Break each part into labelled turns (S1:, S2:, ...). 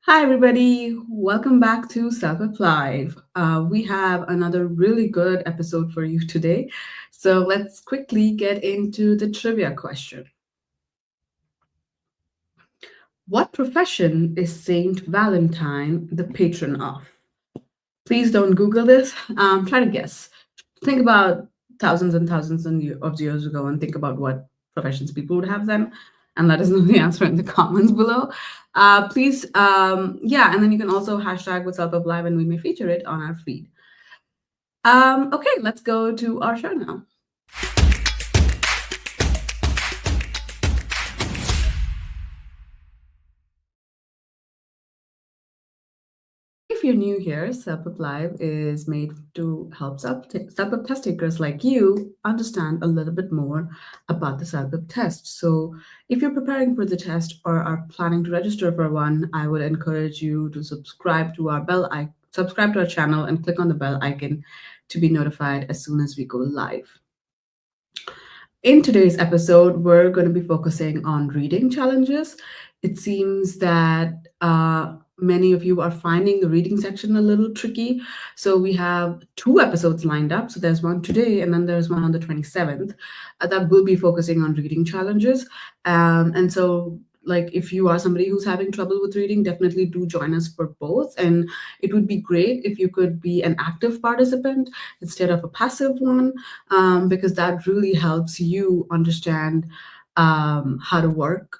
S1: Hi, everybody. Welcome back to CELPIP Live. We have another really good episode for you today. So let's quickly get into the trivia question. What profession is Saint Valentine the patron of? Please don't Google this. Try to guess. Think about thousands and thousands of years ago and think about what professions people would have then, and let us know the answer in the comments below. Please, yeah, and then you can also hashtag what's up live and we may feature it on our feed. Okay, let's go to our show now. If you're new here, CELPIP Live is made to help CELPIP test takers like you understand a little bit more about the CELPIP test. So if you're preparing for the test or are planning to register for one, I would encourage you to subscribe to our channel and click on the bell icon to be notified as soon as we go live. In today's episode, we're going to be focusing on reading challenges. It seems that many of you are finding the reading section a little tricky. So we have two episodes lined up. So there's one today, and then there's one on the 27th that will be focusing on reading challenges. And so like if you are somebody who's having trouble with reading, definitely do join us for both. And it would be great if you could be an active participant instead of a passive one, because that really helps you understand how to work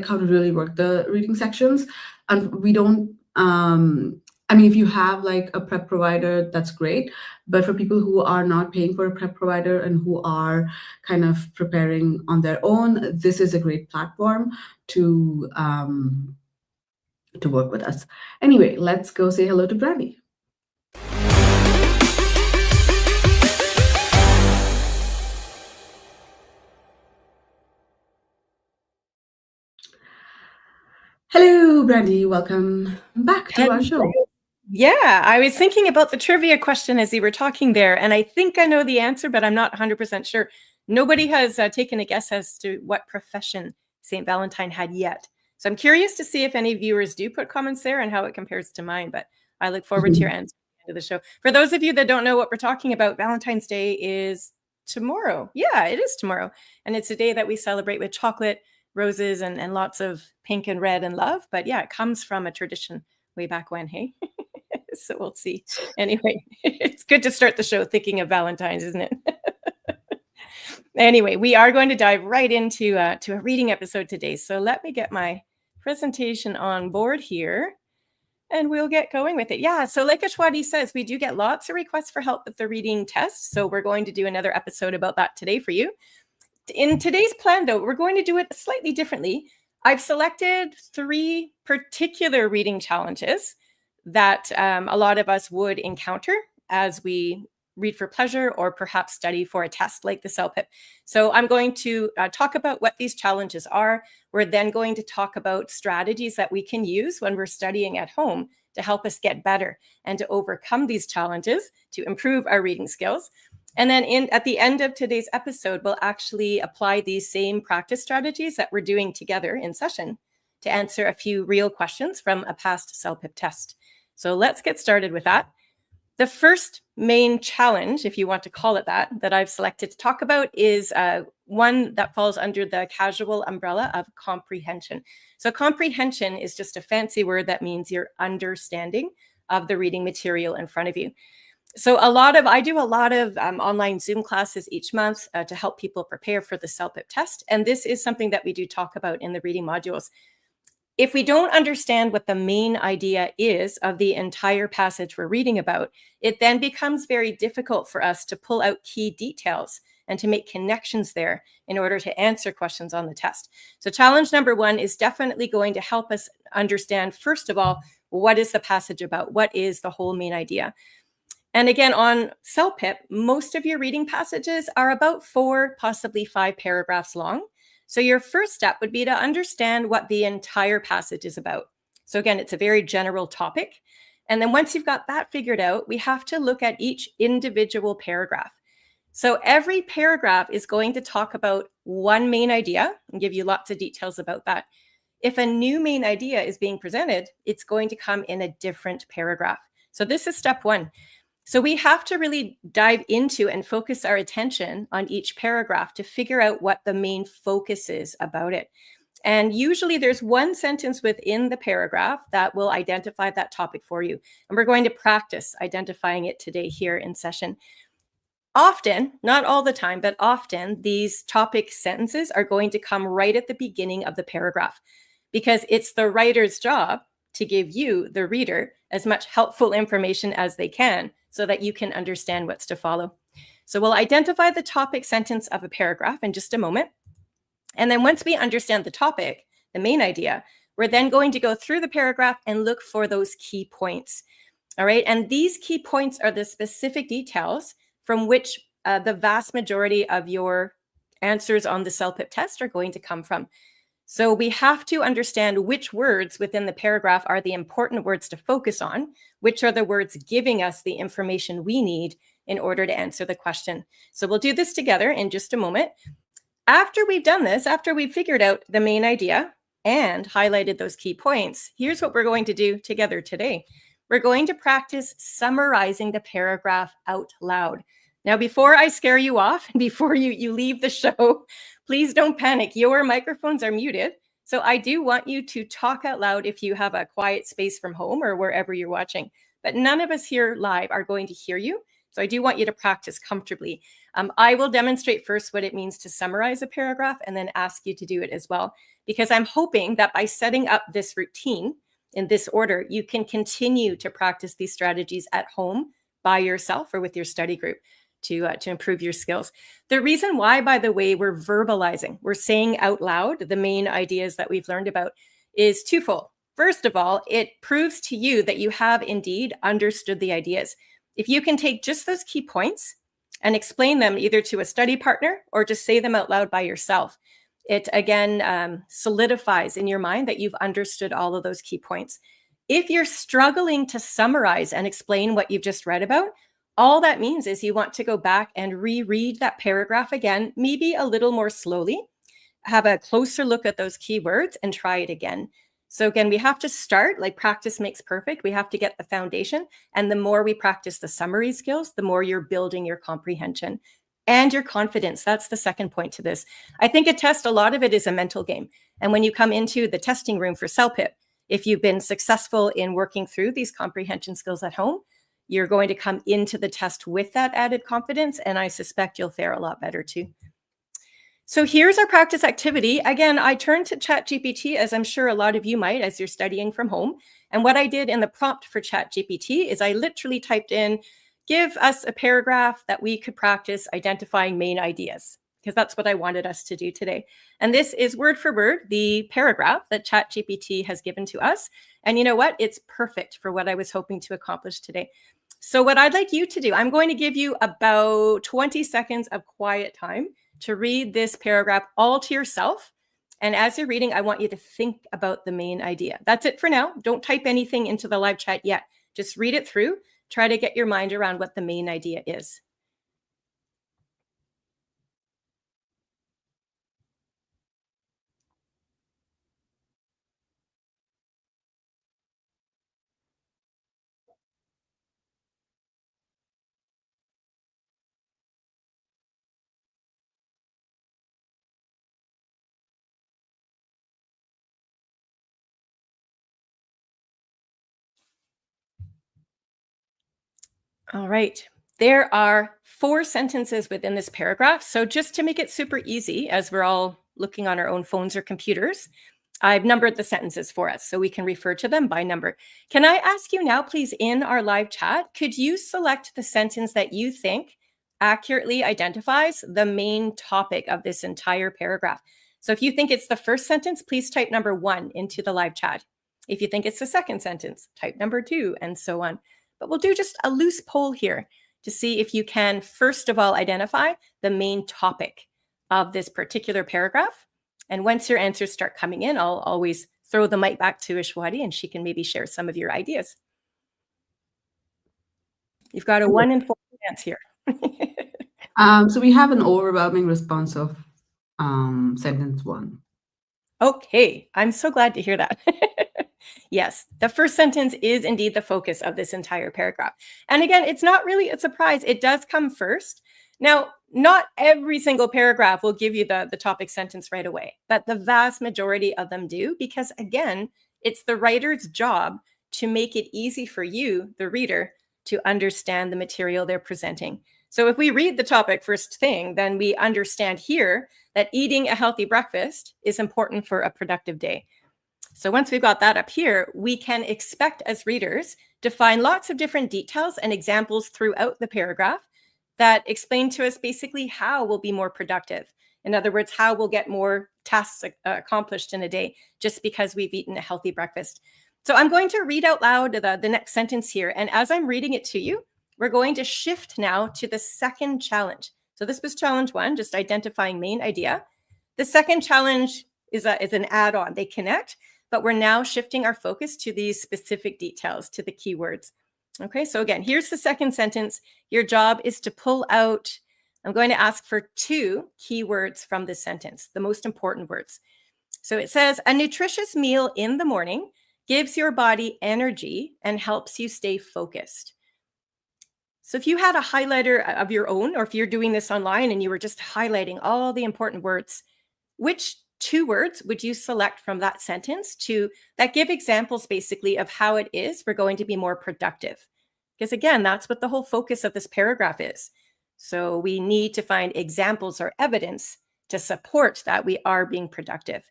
S1: how to really work the reading sections. And we don't I mean, if you have like a prep provider, that's great. But for people who are not paying for a prep provider and who are kind of preparing on their own, this is a great platform to work with us. Anyway, let's go say hello to Brandi. Hello, Brandi. Welcome back to our show.
S2: Yeah, I was thinking about the trivia question as you were talking there, and I think I know the answer, but I'm not 100% sure. Nobody has taken a guess as to what profession St. Valentine had yet. So I'm curious to see if any viewers do put comments there and how it compares to mine, but I look forward to your answer at the end of the show. For those of you that don't know what we're talking about, Valentine's Day is tomorrow. Yeah, it is tomorrow. And it's a day that we celebrate with chocolate, roses, and lots of pink and red and love. But yeah, it comes from a tradition way back when, hey? So we'll see. Anyway, it's good to start the show thinking of Valentine's, isn't it? Anyway, we are going to dive right into to a reading episode today. So let me get my presentation on board here and we'll get going with it. Yeah, so like Ashwati says, we do get lots of requests for help with the reading test. So we're going to do another episode about that today for you. In today's plan, though, we're going to do it slightly differently. I've selected 3 particular reading challenges that a lot of us would encounter as we read for pleasure or perhaps study for a test like the CELPIP. So I'm going to talk about what these challenges are. We're then going to talk about strategies that we can use when we're studying at home to help us get better and to overcome these challenges to improve our reading skills. And then at the end of today's episode, we'll actually apply these same practice strategies that we're doing together in session to answer a few real questions from a past CELPIP test. So let's get started with that. The first main challenge, if you want to call it that I've selected to talk about is one that falls under the casual umbrella of comprehension. So comprehension is just a fancy word that means your understanding of the reading material in front of you. So I do a lot of online Zoom classes each month to help people prepare for the CELPIP test. And this is something that we do talk about in the reading modules. If we don't understand what the main idea is of the entire passage we're reading about, it then becomes very difficult for us to pull out key details and to make connections there in order to answer questions on the test. So challenge number 1 is definitely going to help us understand, first of all, what is the passage about? What is the whole main idea? And again, on CELPIP, most of your reading passages are about 4, possibly 5 paragraphs long. So your first step would be to understand what the entire passage is about. So again, it's a very general topic. And then once you've got that figured out, we have to look at each individual paragraph. So every paragraph is going to talk about one main idea and give you lots of details about that. If a new main idea is being presented, it's going to come in a different paragraph. So this is step one. So we have to really dive into and focus our attention on each paragraph to figure out what the main focus is about it. And usually there's one sentence within the paragraph that will identify that topic for you. And we're going to practice identifying it today here in session. Often, not all the time, but often these topic sentences are going to come right at the beginning of the paragraph, because it's the writer's job to give you, the reader, as much helpful information as they can so that you can understand what's to follow. So we'll identify the topic sentence of a paragraph in just a moment. And then once we understand the topic, the main idea, we're then going to go through the paragraph and look for those key points. All right. And these key points are the specific details from which the vast majority of your answers on the CELPIP test are going to come from. So we have to understand which words within the paragraph are the important words to focus on, which are the words giving us the information we need in order to answer the question. So we'll do this together in just a moment. After we've done this, after we've figured out the main idea and highlighted those key points, here's what we're going to do together today. We're going to practice summarizing the paragraph out loud. Now, before I scare you off and before you leave the show, please don't panic. Your microphones are muted. So I do want you to talk out loud if you have a quiet space from home or wherever you're watching. But none of us here live are going to hear you. So I do want you to practice comfortably. I will demonstrate first what it means to summarize a paragraph and then ask you to do it as well, because I'm hoping that by setting up this routine in this order, you can continue to practice these strategies at home by yourself or with your study group to improve your skills. The reason why, by the way, we're verbalizing, we're saying out loud the main ideas that we've learned about is twofold. First of all, it proves to you that you have indeed understood the ideas. If you can take just those key points and explain them either to a study partner or just say them out loud by yourself, it again solidifies in your mind that you've understood all of those key points. If you're struggling to summarize and explain what you've just read about, all that means is you want to go back and reread that paragraph again, maybe a little more slowly, have a closer look at those keywords and try it again. So again, we have to start, like practice makes perfect. We have to get the foundation. And the more we practice the summary skills, the more you're building your comprehension and your confidence. That's the second point to this. I think a test, a lot of it is a mental game. And when you come into the testing room for CELPIP, if you've been successful in working through these comprehension skills at home, you're going to come into the test with that added confidence. And I suspect you'll fare a lot better too. So here's our practice activity. Again, I turned to ChatGPT, as I'm sure a lot of you might as you're studying from home. And what I did in the prompt for ChatGPT is I literally typed in, give us a paragraph that we could practice identifying main ideas, because that's what I wanted us to do today. And this is word for word, the paragraph that ChatGPT has given to us. And you know what? It's perfect for what I was hoping to accomplish today. So what I'd like you to do, I'm going to give you about 20 seconds of quiet time to read this paragraph all to yourself. And as you're reading, I want you to think about the main idea. That's it for now. Don't type anything into the live chat yet. Just read it through. Try to get your mind around what the main idea is. All right. There are 4 sentences within this paragraph. So just to make it super easy, as we're all looking on our own phones or computers, I've numbered the sentences for us so we can refer to them by number. Can I ask you now, please, in our live chat, could you select the sentence that you think accurately identifies the main topic of this entire paragraph? So if you think it's the first sentence, please type number 1 into the live chat. If you think it's the second sentence, type number 2, and so on. But we'll do just a loose poll here to see if you can, first of all, identify the main topic of this particular paragraph. And once your answers start coming in, I'll always throw the mic back to Ishwati and she can maybe share some of your ideas. You've got a 1 in 4 chance here.
S1: So we have an overwhelming response of sentence 1.
S2: Okay, I'm so glad to hear that. Yes, the first sentence is indeed the focus of this entire paragraph. And again, it's not really a surprise. It does come first. Now, not every single paragraph will give you the topic sentence right away, but the vast majority of them do, because again, it's the writer's job to make it easy for you, the reader, to understand the material they're presenting. So if we read the topic first thing, then we understand here that eating a healthy breakfast is important for a productive day. So once we've got that up here, we can expect as readers to find lots of different details and examples throughout the paragraph that explain to us basically how we'll be more productive. In other words, how we'll get more tasks accomplished in a day just because we've eaten a healthy breakfast. So I'm going to read out loud the next sentence here. And as I'm reading it to you, we're going to shift now to the second challenge. So this was challenge 1, just identifying main idea. The second challenge is an add-on. They connect, but we're now shifting our focus to these specific details, to the keywords. Okay, so again, here's the second sentence. Your job is to pull out, I'm going to ask for 2 keywords from this sentence, the most important words. So it says, a nutritious meal in the morning gives your body energy and helps you stay focused. So if you had a highlighter of your own, or if you're doing this online and you were just highlighting all the important words, which 2 words would you select from that sentence that give examples basically of how it is we're going to be more productive? Because again, that's what the whole focus of this paragraph is. So we need to find examples or evidence to support that we are being productive.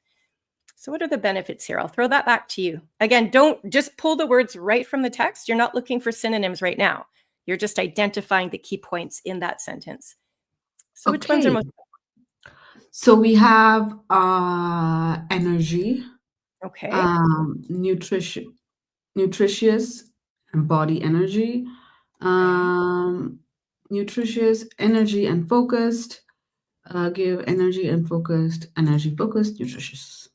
S2: So what are the benefits here? I'll throw that back to you. Again, don't just pull the words right from the text. You're not looking for synonyms right now. You're just identifying the key points in that sentence. So which ones are
S1: Okay.
S2: most
S1: So we have energy,
S2: okay?
S1: nutritious and body energy,
S2: Okay.
S1: um, nutritious, energy and focused, give energy focused, nutritious.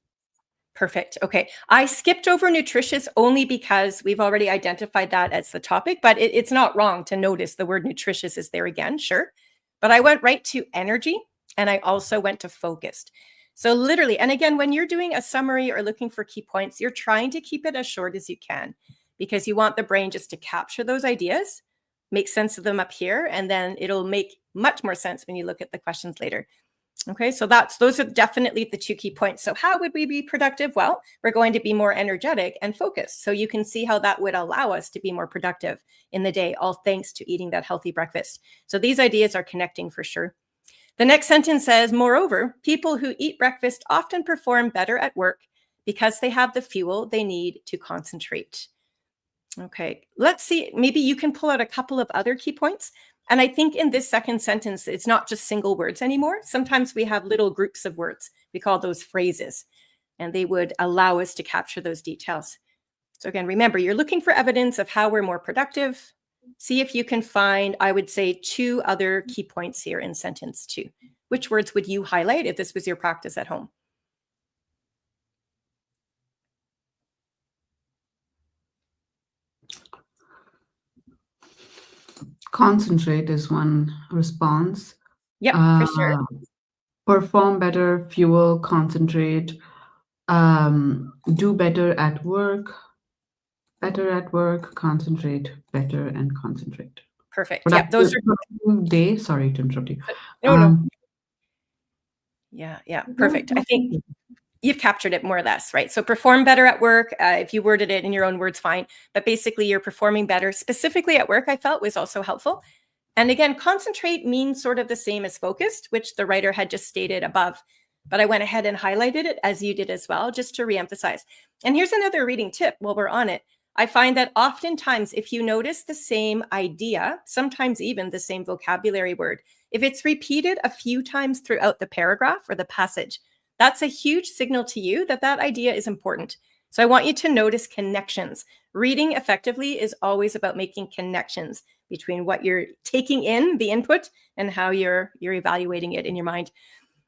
S2: Perfect. Okay. I skipped over nutritious only because we've already identified that as the topic, but it's not wrong to notice the word nutritious is there again, sure. But I went right to energy and I also went to focused. So literally, and again, when you're doing a summary or looking for key points, you're trying to keep it as short as you can because you want the brain just to capture those ideas, make sense of them up here, and then it'll make much more sense when you look at the questions later. Okay, so those are definitely the 2 key points. So how would we be productive? Well, we're going to be more energetic and focused. So you can see how that would allow us to be more productive in the day, all thanks to eating that healthy breakfast. So these ideas are connecting for sure. The next sentence says, moreover, people who eat breakfast often perform better at work because they have the fuel they need to concentrate. Okay, let's see. Maybe you can pull out a couple of other key points. And I think in this second sentence, it's not just single words anymore. Sometimes we have little groups of words. We call those phrases, and they would allow us to capture those details. So again, remember, you're looking for evidence of how we're more productive. See if you can find, I would say, 2 other key points here in sentence 2. Which words would you highlight if this was your practice at home?
S1: Concentrate is one response.
S2: Yep, for sure.
S1: Uh, perform better, fuel, concentrate, do better at work, concentrate, better, and concentrate.
S2: Perfect. Yep, those are
S1: Productive day. Sorry to interrupt you.
S2: no.
S1: Um,
S2: Yeah, perfect. I think you've captured it more or less, right? So perform better at work. If you worded it in your own words, fine. But basically, you're performing better. Specifically at work, I felt was also helpful. And again, concentrate means sort of the same as focused, which the writer had just stated above. But I went ahead and highlighted it as you did as well, just to reemphasize. And here's another reading tip while we're on it. I find that oftentimes, if you notice the same idea, sometimes even the same vocabulary word, if it's repeated a few times throughout the paragraph or the passage, that's a huge signal to you that that idea is important. So I want you to notice connections. Reading effectively is always about making connections between what you're taking in, the input, and how you're evaluating it in your mind.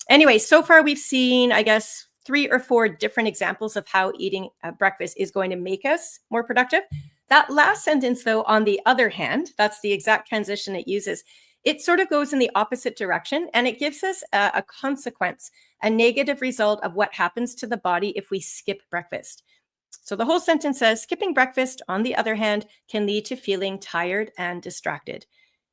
S2: Anyway, so far we've seen, I guess, 3 or 4 different examples of how eating breakfast is going to make us more productive. That last sentence, though, on the other hand, that's the exact transition it uses. it sort of goes in the opposite direction, and it gives us a consequence, a negative result of what happens to the body if we skip breakfast. So the whole sentence says, skipping breakfast, on the other hand, can lead to feeling tired and distracted.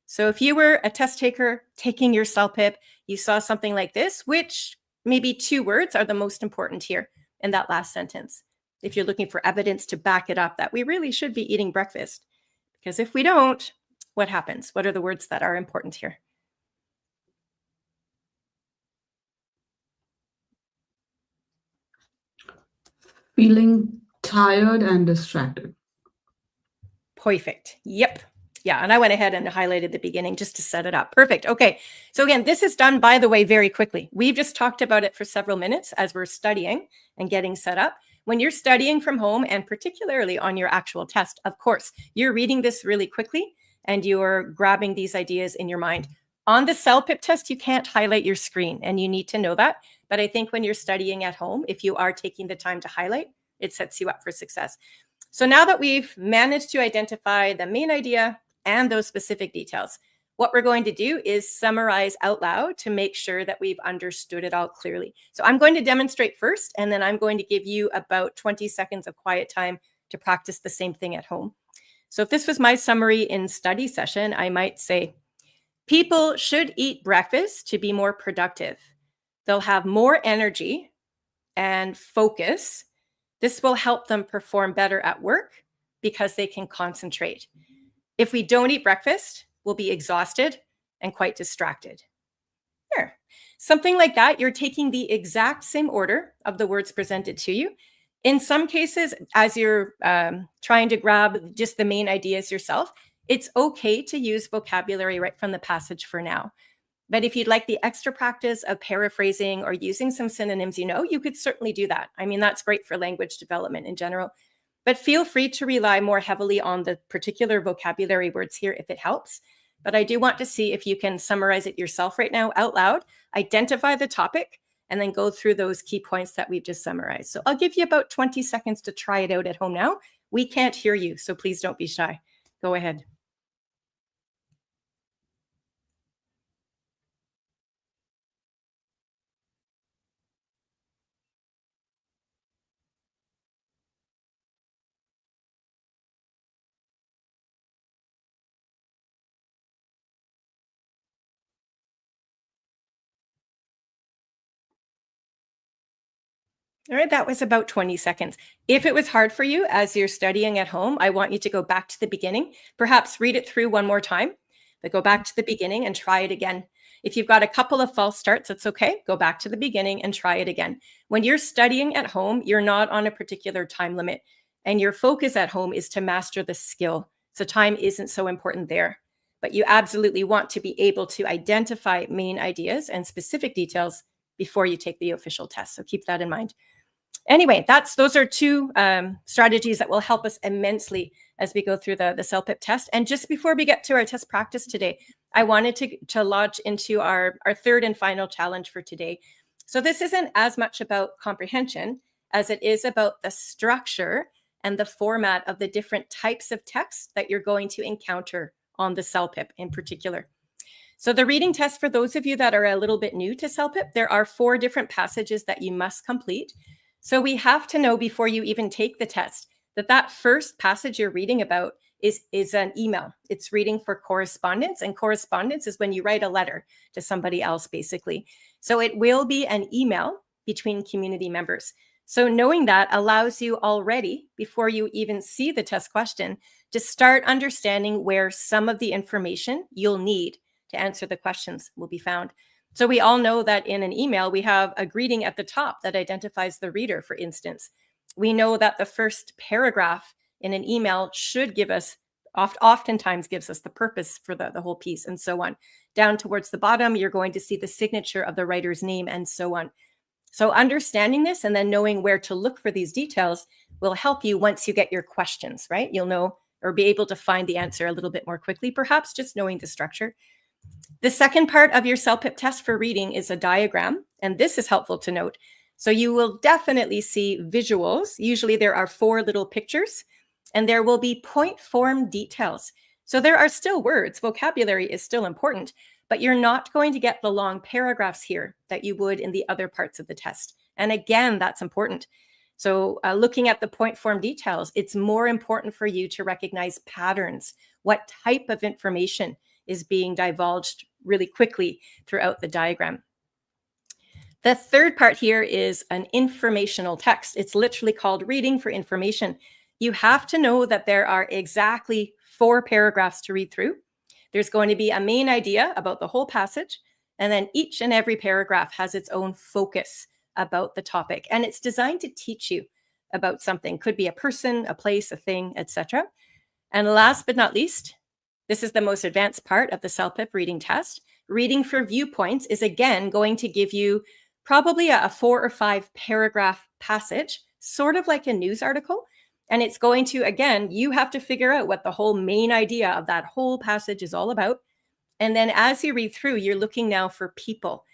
S2: So if you were a test taker taking your CELPIP, you saw something like this, which maybe 2 words are the most important here in that last sentence. If you're looking for evidence to back it up that we really should be eating breakfast. Because if we don't, what happens? What are the words that are important here?
S1: Feeling tired and distracted.
S2: Perfect. Yep. Yeah. And I went ahead and highlighted the beginning just to set it up. Perfect. Okay. So again, this is done, by the way, very quickly. We've just talked about it for several minutes as we're studying and getting set up. When you're studying from home, and particularly on your actual test, of course, you're reading this really quickly and you're grabbing these ideas in your mind. On the CELPIP test, you can't highlight your screen, and you need to know that. But I think when you're studying at home, if you are taking the time to highlight, it sets you up for success. So now that we've managed to identify the main idea and those specific details, what we're going to do is summarize out loud to make sure that we've understood it all clearly. So I'm going to demonstrate first, and then I'm going to give you about 20 seconds of quiet time to practice the same thing at home. So if this was my summary in study session, I might say, people should eat breakfast to be more productive. They'll have more energy and focus. This will help them perform better at work because they can concentrate. If we don't eat breakfast, we'll be exhausted and quite distracted. There. Something like that, you're taking the exact same order of the words presented to you. In some cases, as you're trying to grab just the main ideas yourself, it's okay to use vocabulary right from the passage for now. But if you'd like the extra practice of paraphrasing or using some synonyms, you could certainly do that. I mean, that's great for language development in general. But feel free to rely more heavily on the particular vocabulary words here if it helps. But I do want to see if you can summarize it yourself right now out loud, identify the topic, and then go through those key points that we've just summarized. So I'll give you about 20 seconds to try it out at home now. We can't hear you, so please don't be shy. Go ahead. All right, that was about 20 seconds. If it was hard for you as you're studying at home, I want you to go back to the beginning, perhaps read it through one more time, but go back to the beginning and try it again. If you've got a couple of false starts, it's okay. Go back to the beginning and try it again. When you're studying at home, you're not on a particular time limit, and your focus at home is to master the skill. So time isn't so important there. But you absolutely want to be able to identify main ideas and specific details before you take the official test. So keep that in mind. Anyway, those are 2 strategies that will help us immensely as we go through the CELPIP test. And just before we get to our test practice today, I wanted to launch into our 3rd and final challenge for today. So this isn't as much about comprehension as it is about the structure and the format of the different types of text that you're going to encounter on the CELPIP in particular. So the reading test, for those of you that are a little bit new to CELPIP, there are 4 different passages that you must complete. So we have to know before you even take the test that first passage you're reading about is an email. It's reading for correspondence, and correspondence is when you write a letter to somebody else, basically. So it will be an email between community members. So knowing that allows you already, before you even see the test question, to start understanding where some of the information you'll need to answer the questions will be found. So we all know that in an email, we have a greeting at the top that identifies the reader, for instance. We know that the first paragraph in an email should give us, oftentimes gives us the purpose for the whole piece, and so on. Down towards the bottom, you're going to see the signature of the writer's name, and so on. So understanding this and then knowing where to look for these details will help you once you get your questions, right? You'll know or be able to find the answer a little bit more quickly, perhaps just knowing the structure. The second part of your CELPIP test for reading is a diagram, and this is helpful to note. So you will definitely see visuals. Usually there are 4 little pictures, and there will be point form details. So there are still words, vocabulary is still important, but you're not going to get the long paragraphs here that you would in the other parts of the test. And again, that's important. So looking at the point form details, it's more important for you to recognize patterns. What type of information is being divulged really quickly throughout the diagram? The third part here is an informational text. It's literally called reading for information. You have to know that there are exactly 4 paragraphs to read through. There's going to be a main idea about the whole passage, and then each and every paragraph has its own focus about the topic, and it's designed to teach you about something. Could be a person, a place, a thing, etc. And last but not least, this is the most advanced part of the CELPIP reading test. Reading for viewpoints is again going to give you probably a 4 or 5 paragraph passage, sort of like a news article. And it's going to, again, you have to figure out what the whole main idea of that whole passage is all about. And then as you read through, you're looking now for people.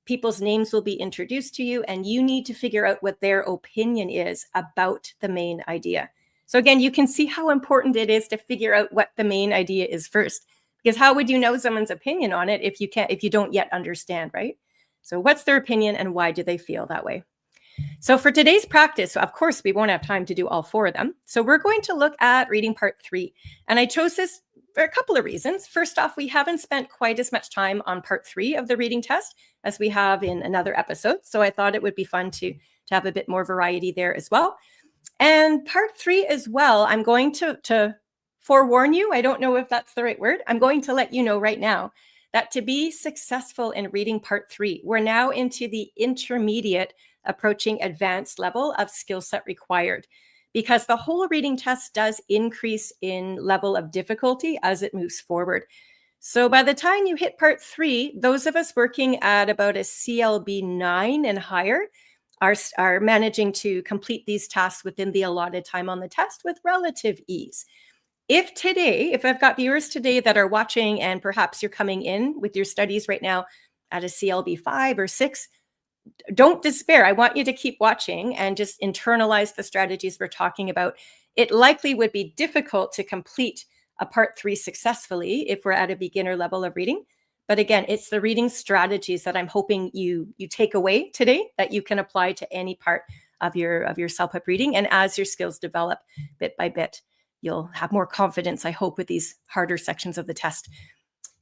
S2: People's names will be introduced to you, and you need to figure out what their opinion is about the main idea. So again, you can see how important it is to figure out what the main idea is first, because how would you know someone's opinion on it if you don't yet understand, right? So what's their opinion and why do they feel that way? So for today's practice, of course, we won't have time to do all 4 of them. So we're going to look at reading part 3. And I chose this for a couple of reasons. First off, we haven't spent quite as much time on part 3 of the reading test as we have in another episode. So I thought it would be fun to have a bit more variety there as well. And part 3 as well, I'm going to forewarn you. I don't know if that's the right word. I'm going to let you know right now that to be successful in reading part 3, we're now into the intermediate approaching advanced level of skill set required, because the whole reading test does increase in level of difficulty as it moves forward. So by the time you hit part 3, those of us working at about a CLB 9 and higher are managing to complete these tasks within the allotted time on the test with relative ease. If I've got viewers today that are watching and perhaps you're coming in with your studies right now at a CLB 5 or 6, don't despair. I want you to keep watching and just internalize the strategies we're talking about. It likely would be difficult to complete a part 3 successfully if we're at a beginner level of reading. But again, it's the reading strategies that I'm hoping you take away today that you can apply to any part of your CELPIP reading. And as your skills develop bit by bit, you'll have more confidence, I hope, with these harder sections of the test.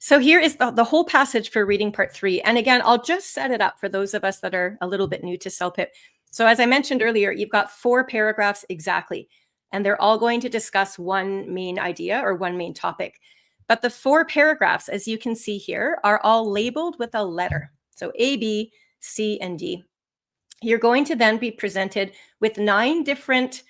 S2: So here is the whole passage for reading part 3. And again, I'll just set it up for those of us that are a little bit new to CELPIP. So as I mentioned earlier, you've got 4 paragraphs exactly, and they're all going to discuss one main idea or one main topic. But the 4 paragraphs, as you can see here, are all labeled with a letter. So A, B, C, and D. You're going to then be presented with 9 different,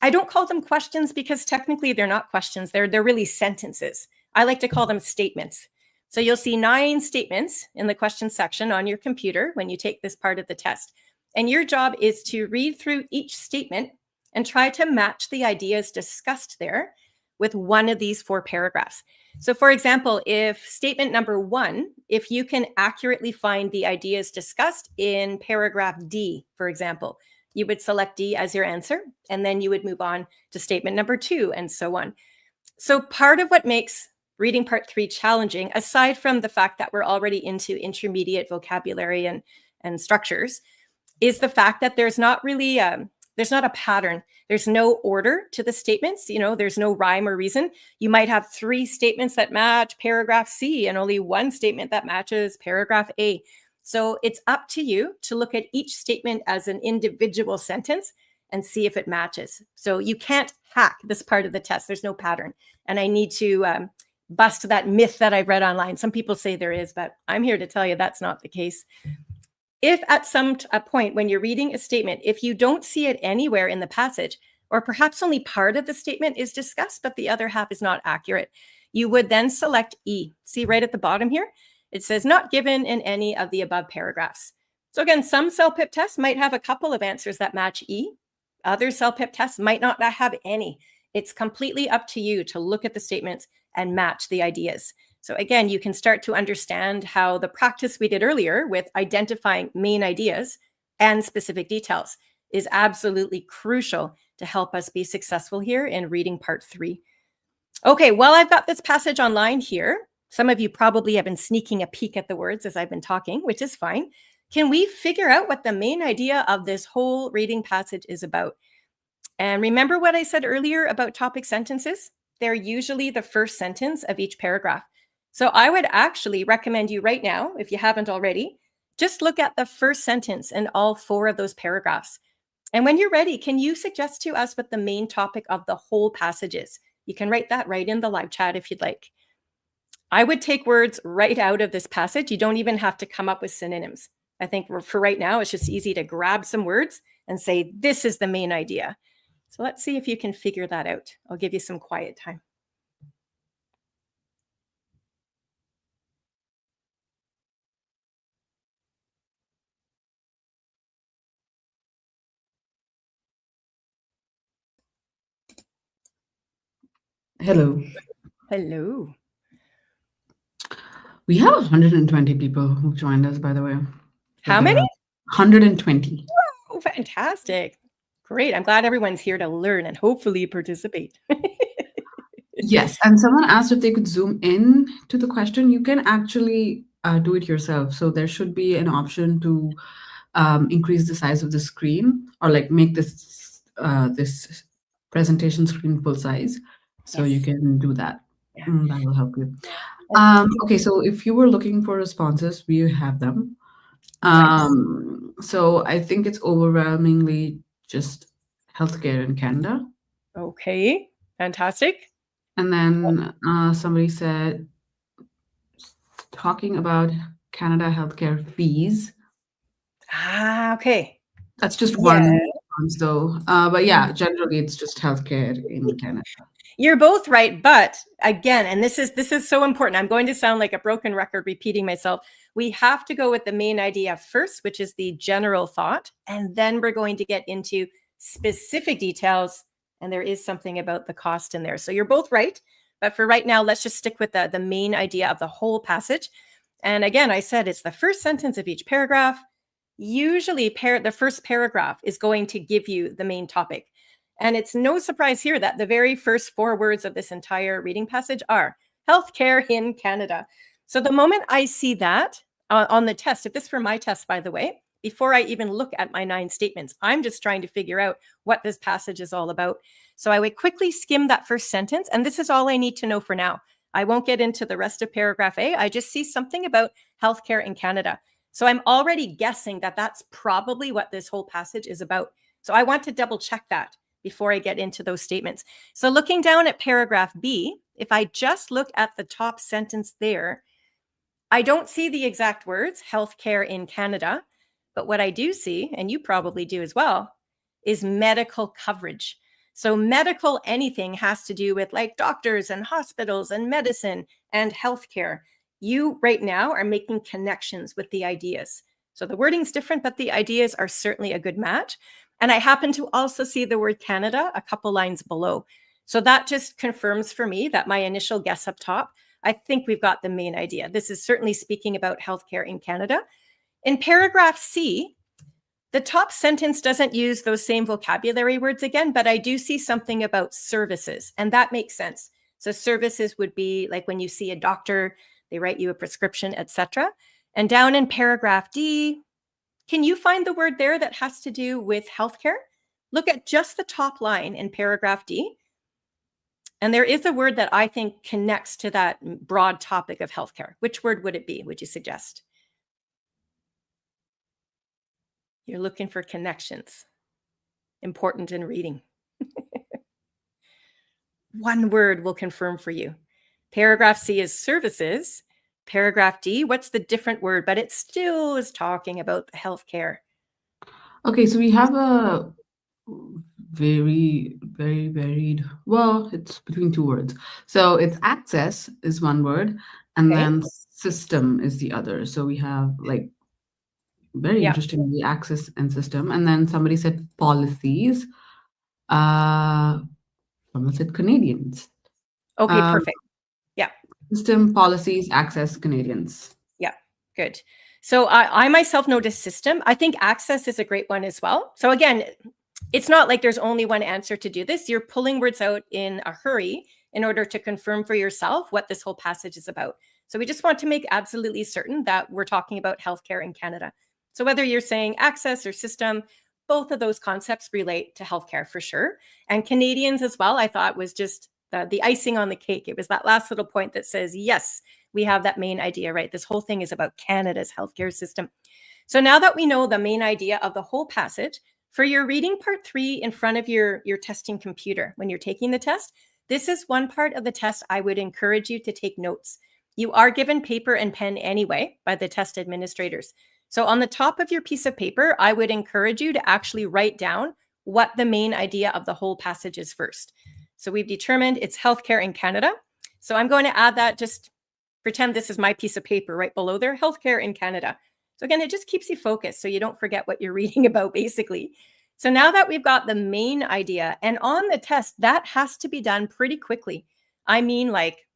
S2: I don't call them questions because technically they're not questions. They're really sentences. I like to call them statements. So you'll see 9 statements in the question section on your computer when you take this part of the test. And your job is to read through each statement and try to match the ideas discussed there with one of these 4 paragraphs. So for example, if statement number 1, if you can accurately find the ideas discussed in paragraph D, for example, you would select D as your answer, and then you would move on to statement number 2 and so on. So part of what makes reading part 3 challenging, aside from the fact that we're already into intermediate vocabulary and structures, is the fact that there's not really there's not a pattern. There's no order to the statements. There's no rhyme or reason. You might have 3 statements that match paragraph C and only 1 statement that matches paragraph A. So it's up to you to look at each statement as an individual sentence and see if it matches. So you can't hack this part of the test. There's no pattern. And I need to bust that myth that I've read online. Some people say there is, but I'm here to tell you that's not the case. If at some point when you're reading a statement, if you don't see it anywhere in the passage, or perhaps only part of the statement is discussed, but the other half is not accurate, you would then select E. See right at the bottom here? It says not given in any of the above paragraphs. So again, some CELPIP tests might have a couple of answers that match E. Other CELPIP tests might not have any. It's completely up to you to look at the statements and match the ideas. So again, you can start to understand how the practice we did earlier with identifying main ideas and specific details is absolutely crucial to help us be successful here in reading part 3. Okay, well, I've got this passage online here. Some of you probably have been sneaking a peek at the words as I've been talking, which is fine. Can we figure out what the main idea of this whole reading passage is about? And remember what I said earlier about topic sentences? They're usually the first sentence of each paragraph. So I would actually recommend you right now, if you haven't already, just look at the first sentence in all 4 of those paragraphs. And when you're ready, can you suggest to us what the main topic of the whole passage is? You can write that right in the live chat if you'd like. I would take words right out of this passage. You don't even have to come up with synonyms. I think for right now, it's just easy to grab some words and say, this is the main idea. So let's see if you can figure that out. I'll give you some quiet time.
S1: Hello.
S2: Hello.
S1: We have 120 people who've joined us, by the way.
S2: How many?
S1: 120.
S2: Oh, fantastic. Great. I'm glad everyone's here to learn and hopefully participate.
S1: Yes, and someone asked if they could zoom in to the question. You can actually do it yourself. So there should be an option to increase the size of the screen, or like make this presentation screen full size. So you
S2: Yes.
S1: can do that.
S2: Yeah.
S1: That will help you.
S2: And
S1: Okay, so if you were looking for responses, we have them.
S2: nice.
S1: So I think it's overwhelmingly just healthcare in Canada.
S2: Okay. Fantastic.
S1: And then somebody said, talking about Canada healthcare fees.
S2: Ah, okay.
S1: That's just
S2: Yeah.
S1: one response, though. But yeah, generally it's just healthcare in Canada.
S2: You're both right, but again, and this is so important. I'm going to sound like a broken record repeating myself. We have to go with the main idea first, which is the general thought, and then we're going to get into specific details, and there is something about the cost in there. So you're both right, but for right now, let's just stick with the main idea of the whole passage. And again, I said it's the first sentence of each paragraph. Usually the first paragraph is going to give you the main topic. And it's no surprise here that the very first 4 words of this entire reading passage are healthcare in Canada. So the moment I see that on the test, if this were my test, by the way, before I even look at my 9 statements, I'm just trying to figure out what this passage is all about. So I would quickly skim that first sentence, and this is all I need to know for now. I won't get into the rest of paragraph A. I just see something about healthcare in Canada. So I'm already guessing that that's probably what this whole passage is about. So I want to double check that before I get into those statements. So looking down at paragraph B, if I just look at the top sentence there, I don't see the exact words, healthcare in Canada, but what I do see, and you probably do as well, is medical coverage. So medical anything has to do with like doctors and hospitals and medicine and healthcare. You right now are making connections with the ideas. So the wording's different, but the ideas are certainly a good match. And I happen to also see the word Canada a couple lines below. So that just confirms for me that my initial guess up top, I think we've got the main idea. This is certainly speaking about healthcare in Canada. In paragraph C, the top sentence doesn't use those same vocabulary words again, but I do see something about services, and that makes sense. So services would be like when you see a doctor, they write you a prescription, etc. And down in paragraph D, can you find the word there that has to do with healthcare? Look at just the top line in paragraph D. And there is a word that I think connects to that broad topic of healthcare. Which word would it be, would you suggest? You're looking for connections. Important in reading. One word will confirm for you. Paragraph C is services. Paragraph D, what's the different word? But it still is talking about the healthcare.
S1: Okay, so we have a very, very varied, well, it's between 2 words. So it's access is one word, and
S2: Okay.
S1: then system is the other. So we have like very
S2: Yeah.
S1: interestingly access and system. And then somebody said policies. Someone said Canadians.
S2: Okay,
S1: Um,
S2: perfect. Yeah.
S1: System, policies, access, Canadians.
S2: Yeah, good. So I myself notice system. I think access is a great one as well. So again, it's not like there's only one answer to do this. You're pulling words out in a hurry in order to confirm for yourself what this whole passage is about. So we just want to make absolutely certain that we're talking about healthcare in Canada. So whether you're saying access or system, both of those concepts relate to healthcare for sure. And Canadians as well, I thought was just the icing on the cake. It was that last little point that says, yes, we have that main idea, right? This whole thing is about Canada's healthcare system. So now that we know the main idea of the whole passage, for your reading part 3 in front of your testing computer, when you're taking the test, this is one part of the test I would encourage you to take notes. You are given paper and pen anyway by the test administrators. So on the top of your piece of paper, I would encourage you to actually write down what the main idea of the whole passage is first. So we've determined it's healthcare in Canada. So I'm going to add that, just pretend this is my piece of paper right below there, healthcare in Canada. So again, it just keeps you focused so you don't forget what you're reading about basically. So now that we've got the main idea, and on the test, that has to be done pretty quickly. I mean, like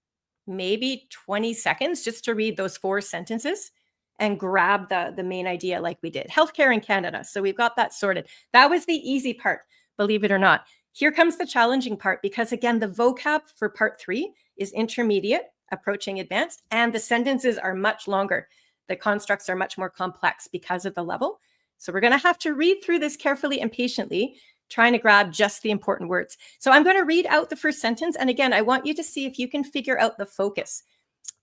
S2: maybe 20 seconds just to read those 4 sentences and grab the main idea like we did. Healthcare in Canada. So we've got that sorted. That was the easy part, believe it or not. Here comes the challenging part, because again, the vocab for part 3 is intermediate, approaching advanced, and the sentences are much longer. The constructs are much more complex because of the level. So we're going to have to read through this carefully and patiently, trying to grab just the important words. So I'm going to read out the first sentence. And again, I want you to see if you can figure out the focus,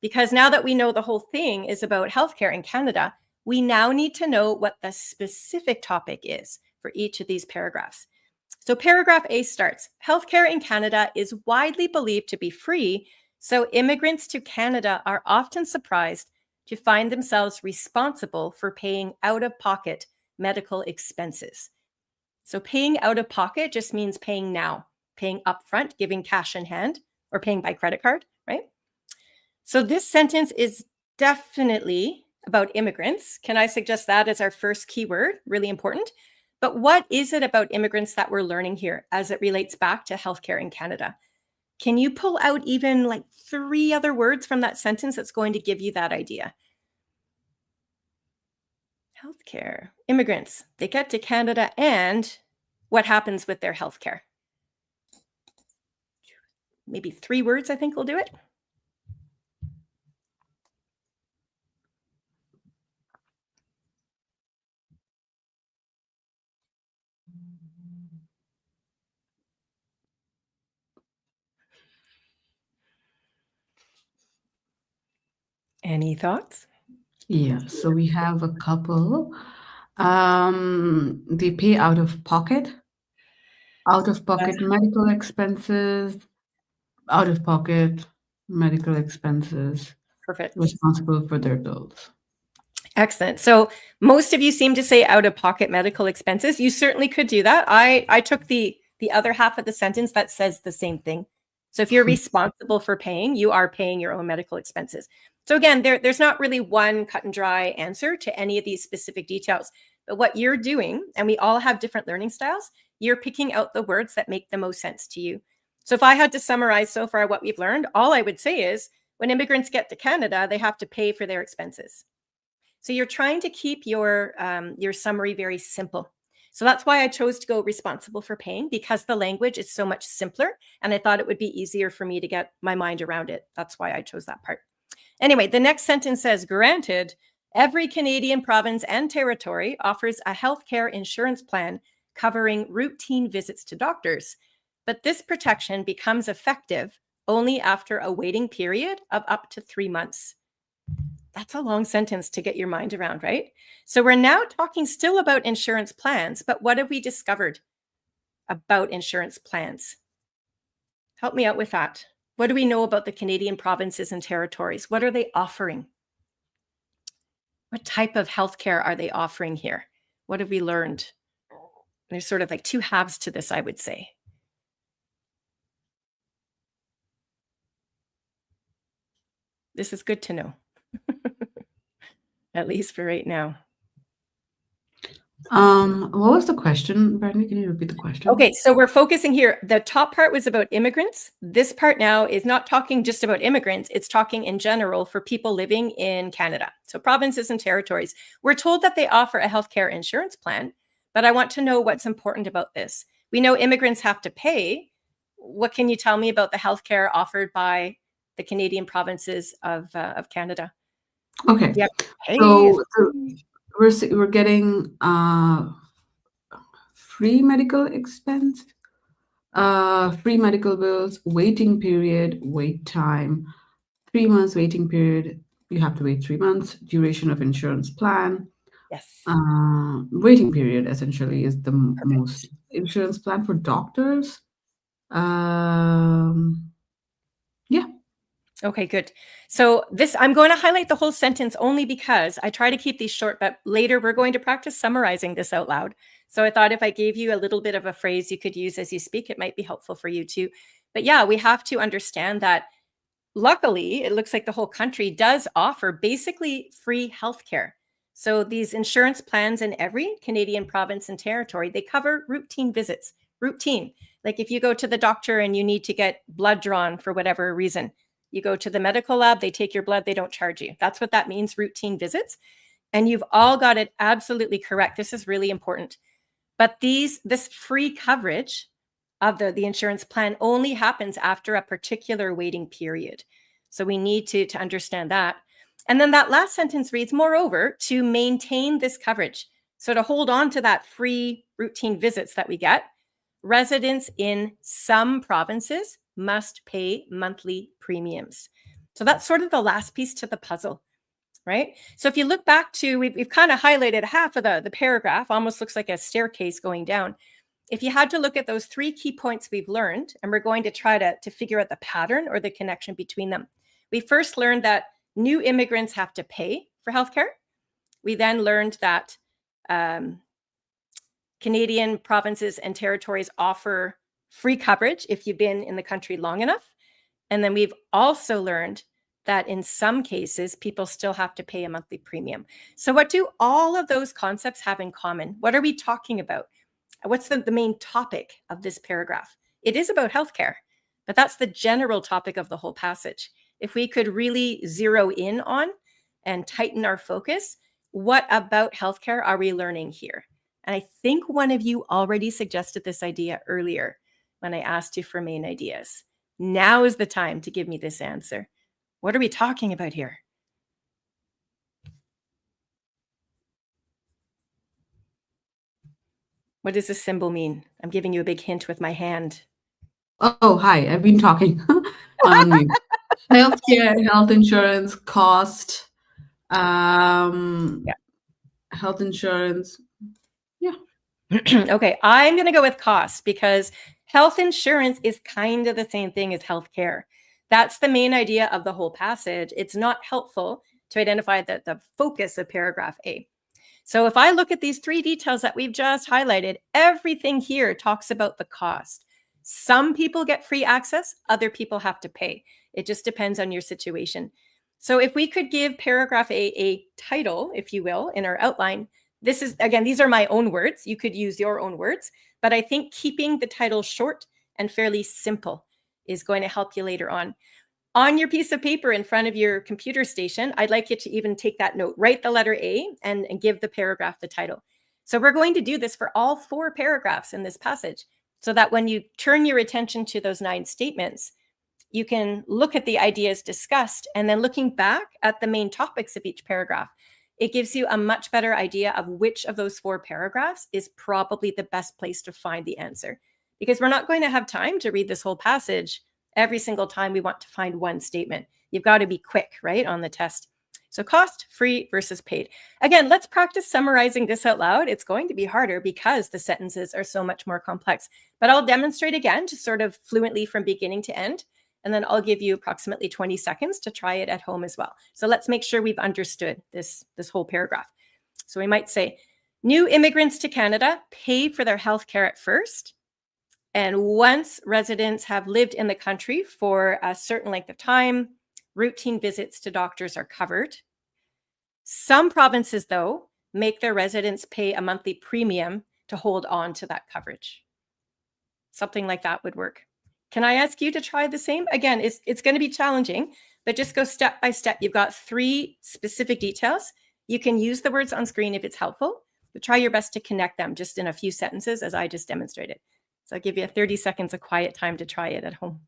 S2: because now that we know the whole thing is about healthcare in Canada, we now need to know what the specific topic is for each of these paragraphs. So paragraph A starts, healthcare in Canada is widely believed to be free, so immigrants to Canada are often surprised to find themselves responsible for paying out-of-pocket medical expenses. So paying out of pocket just means paying now, paying upfront, giving cash in hand, or paying by credit card, right? So this sentence is definitely about immigrants. Can I suggest that as our first keyword? Really important. But what is it about immigrants that we're learning here as it relates back to healthcare in Canada? Can you pull out even like 3 other words from that sentence that's going to give you that idea? Healthcare, immigrants, they get to Canada, and what happens with their healthcare? Maybe 3 words, I think will do it. Any thoughts?
S1: Yeah, so we have a couple. They pay out of pocket medical expenses, out of pocket medical expenses,
S2: Perfect.
S1: responsible for their bills.
S2: Excellent. So most of you seem to say out-of-pocket medical expenses. You certainly could do that. I took the other half of the sentence that says the same thing. So if you're responsible for paying, you are paying your own medical expenses. So again, there's not really one cut and dry answer to any of these specific details. But what you're doing, and we all have different learning styles, you're picking out the words that make the most sense to you. So if I had to summarize so far what we've learned, all I would say is when immigrants get to Canada, they have to pay for their expenses. So you're trying to keep your summary very simple. So that's why I chose to go responsible for paying, because the language is so much simpler and I thought it would be easier for me to get my mind around it. That's why I chose that part. Anyway, the next sentence says, granted, every Canadian province and territory offers a healthcare insurance plan covering routine visits to doctors, but this protection becomes effective only after a waiting period of up to 3 months. That's a long sentence to get your mind around, right? So we're now talking still about insurance plans, but what have we discovered about insurance plans? Help me out with that. What do we know about the Canadian provinces and territories? What are they offering? What type of healthcare are they offering here? What have we learned? There's sort of like 2 halves to this, I would say. This is good to know, at least for right now.
S1: What was the question, Brandi? Can you repeat the question?
S2: Okay, so we're focusing here. The top part was about immigrants. This part now is not talking just about immigrants. It's talking in general for people living in Canada. So provinces and territories. We're told that they offer a healthcare insurance plan, but I want to know what's important about this. We know immigrants have to pay. what can you tell me about the healthcare offered by the Canadian provinces of Canada?
S1: Okay.
S2: Do you have to pay? Is
S1: So,
S2: it
S1: so
S2: free?
S1: we're getting free medical expense, free medical bills, waiting period, wait time, 3 months waiting period. You have to wait 3 months. Duration of insurance plan.
S2: Yes.
S1: Waiting period essentially is the most.
S2: Perfect.
S1: Insurance plan for doctors. Um, yeah.
S2: Okay, good. So this, I'm going to highlight the whole sentence only because I try to keep these short, but later we're going to practice summarizing this out loud. So I thought if I gave you a little bit of a phrase you could use as you speak, it might be helpful for you too. But yeah, we have to understand that luckily, it looks like the whole country does offer basically free healthcare. So these insurance plans in every Canadian province and territory, they cover routine visits. Routine. Like if you go to the doctor and you need to get blood drawn for whatever reason, you go to the medical lab, they take your blood, they don't charge you. That's what that means, routine visits. And you've all got it absolutely correct. This is really important. But this free coverage of the insurance plan only happens after a particular waiting period. So we need to understand that. And then that last sentence reads, moreover, to maintain this coverage. So to hold on to that free routine visits that we get, residents in some provinces must pay monthly premiums. So that's sort of the last piece to the puzzle, right? So if you look back to, we've kind of highlighted half of the paragraph, almost looks like a staircase going down. If you had to look at those 3 key points we've learned, and we're going to try to figure out the pattern or the connection between them. We first learned that new immigrants have to pay for healthcare. We then learned that Canadian provinces and territories offer free coverage if you've been in the country long enough. And then we've also learned that in some cases, people still have to pay a monthly premium. So what do all of those concepts have in common? What are we talking about? What's the main topic of this paragraph? It is about healthcare, but that's the general topic of the whole passage. If we could really zero in on and tighten our focus, what about healthcare are we learning here? And I think one of you already suggested this idea earlier when I asked you for main ideas. Now is the time to give me this answer. What are we talking about here? What does this symbol mean? I'm giving you a big hint with my hand.
S1: Oh, hi. I've been talking on mute. Healthcare, health insurance, cost,
S2: Yeah.
S1: health insurance. Yeah.
S2: Okay, I'm going to go with cost because health insurance is kind of the same thing as healthcare. That's the main idea of the whole passage. It's not helpful to identify the focus of paragraph A. So if I look at these 3 details that we've just highlighted, everything here talks about the cost. Some people get free access, other people have to pay. It just depends on your situation. So if we could give paragraph a title, if you will, in our outline, this is, again, these are my own words. You could use your own words, but I think keeping the title short and fairly simple is going to help you later on. On your piece of paper in front of your computer station, I'd like you to even take that note, write the letter A and give the paragraph the title. So we're going to do this for all 4 paragraphs in this passage so that when you turn your attention to those 9 statements, you can look at the ideas discussed and then looking back at the main topics of each paragraph, it gives you a much better idea of which of those 4 paragraphs is probably the best place to find the answer. Because we're not going to have time to read this whole passage every single time we want to find one statement. You've got to be quick, right, on the test. So cost, free versus paid. Again, let's practice summarizing this out loud. It's going to be harder because the sentences are so much more complex. But I'll demonstrate again, just sort of fluently from beginning to end. And then I'll give you approximately 20 seconds to try it at home as well. So let's make sure we've understood this whole paragraph. So we might say, new immigrants to Canada pay for their health care at first. And once residents have lived in the country for a certain length of time, routine visits to doctors are covered. Some provinces, though, make their residents pay a monthly premium to hold on to that coverage. Something like that would work. Can I ask you to try the same? Again, it's going to be challenging, but just go step by step. You've got 3 specific details. You can use the words on screen if it's helpful, but try your best to connect them just in a few sentences as I just demonstrated. So I'll give you 30 seconds of quiet time to try it at home.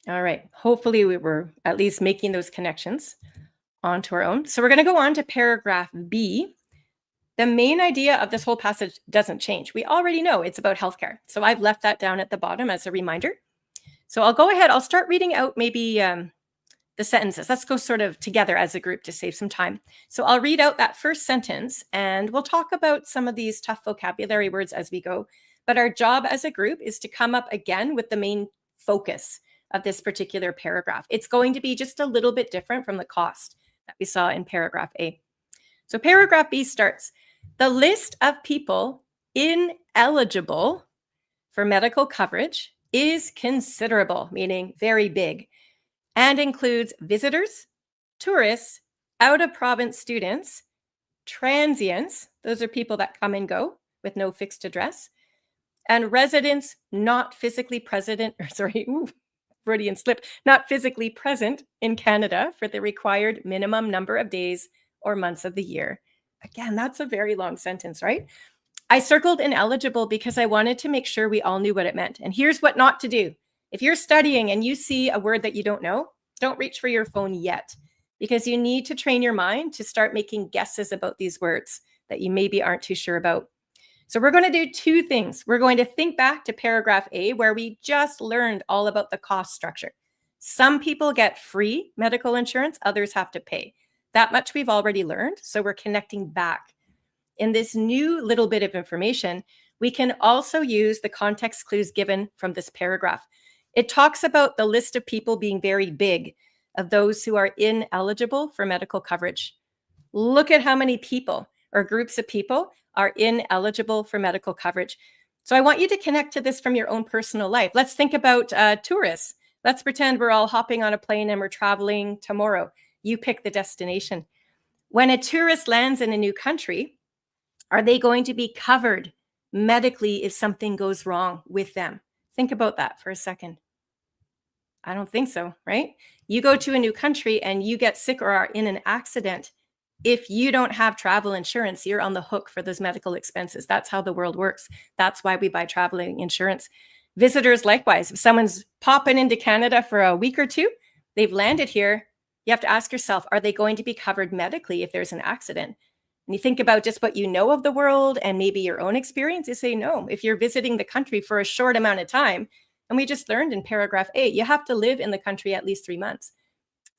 S2: All right. Hopefully we were at least making those connections onto our own. So we're going to go on to paragraph B. The main idea of this whole passage doesn't change. We already know it's about healthcare. So I've left that down at the bottom as a reminder. So I'll go ahead. I'll start reading out maybe the sentences. Let's go sort of together as a group to save some time. So I'll read out that first sentence and we'll talk about some of these tough vocabulary words as we go. But our job as a group is to come up again with the main focus of this particular paragraph. It's going to be just a little bit different from the cost that we saw in paragraph A. So paragraph B starts, the list of people ineligible for medical coverage is considerable, meaning very big, and includes visitors, tourists, out-of-province students, transients, those are people that come and go with no fixed address, and residents not physically present, Freudian slip, not physically present in Canada for the required minimum number of days or months of the year. Again, that's a very long sentence, right? I circled ineligible because I wanted to make sure we all knew what it meant. And here's what not to do. If you're studying and you see a word that you don't know, don't reach for your phone yet, because you need to train your mind to start making guesses about these words that you maybe aren't too sure about. So we're going to do two things. We're going to think back to paragraph A, where we just learned all about the cost structure. Some people get free medical insurance, others have to pay. That much we've already learned, so we're connecting back. In this new little bit of information, we can also use the context clues given from this paragraph. It talks about the list of people being very big, of those who are ineligible for medical coverage. Look at how many people or groups of people are ineligible for medical coverage. So I want you to connect to this from your own personal life. Let's think about tourists. Let's pretend we're all hopping on a plane and we're traveling tomorrow. You pick the destination. When a tourist lands in a new country, are they going to be covered medically if something goes wrong with them? Think about that for a second. I don't think so, right? You go to a new country and you get sick or are in an accident. If you don't have travel insurance, you're on the hook for those medical expenses. That's how the world works. That's why we buy traveling insurance. Visitors, likewise, if someone's popping into Canada for a week or two, they've landed here, you have to ask yourself, are they going to be covered medically if there's an accident? And you think about just what you know of the world and maybe your own experience, you say no. If you're visiting the country for a short amount of time, and we just learned in paragraph 8, you have to live in the country at least 3 months.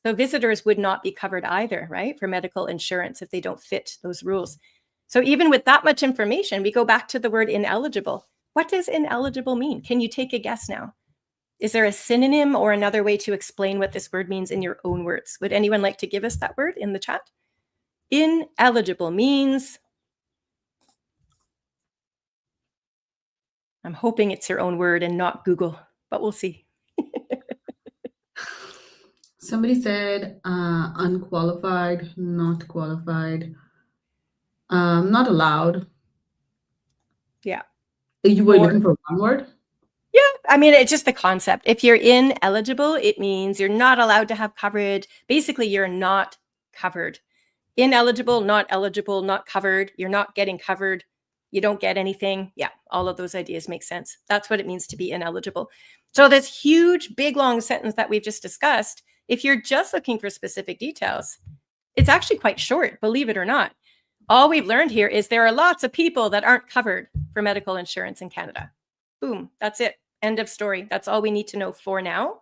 S2: So visitors would not be covered either, right, for medical insurance if they don't fit those rules. So even with that much information, we go back to the word ineligible. What does ineligible mean? Can you take a guess now? Is there a synonym or another way to explain what this word means in your own words? Would anyone like to give us that word in the chat? Ineligible means, I'm hoping it's your own word and not Google, but we'll see.
S1: Somebody said unqualified, not qualified, not allowed.
S2: Yeah.
S1: You were looking for one word?
S2: Yeah, I mean, it's just the concept. If you're ineligible, it means you're not allowed to have coverage. Basically, you're not covered. Ineligible, not eligible, not covered. You're not getting covered. You don't get anything. Yeah, all of those ideas make sense. That's what it means to be ineligible. So this huge, big, long sentence that we've just discussed, if you're just looking for specific details, it's actually quite short, believe it or not. All we've learned here is there are lots of people that aren't covered for medical insurance in Canada. Boom, that's it. End of story. That's all we need to know for now.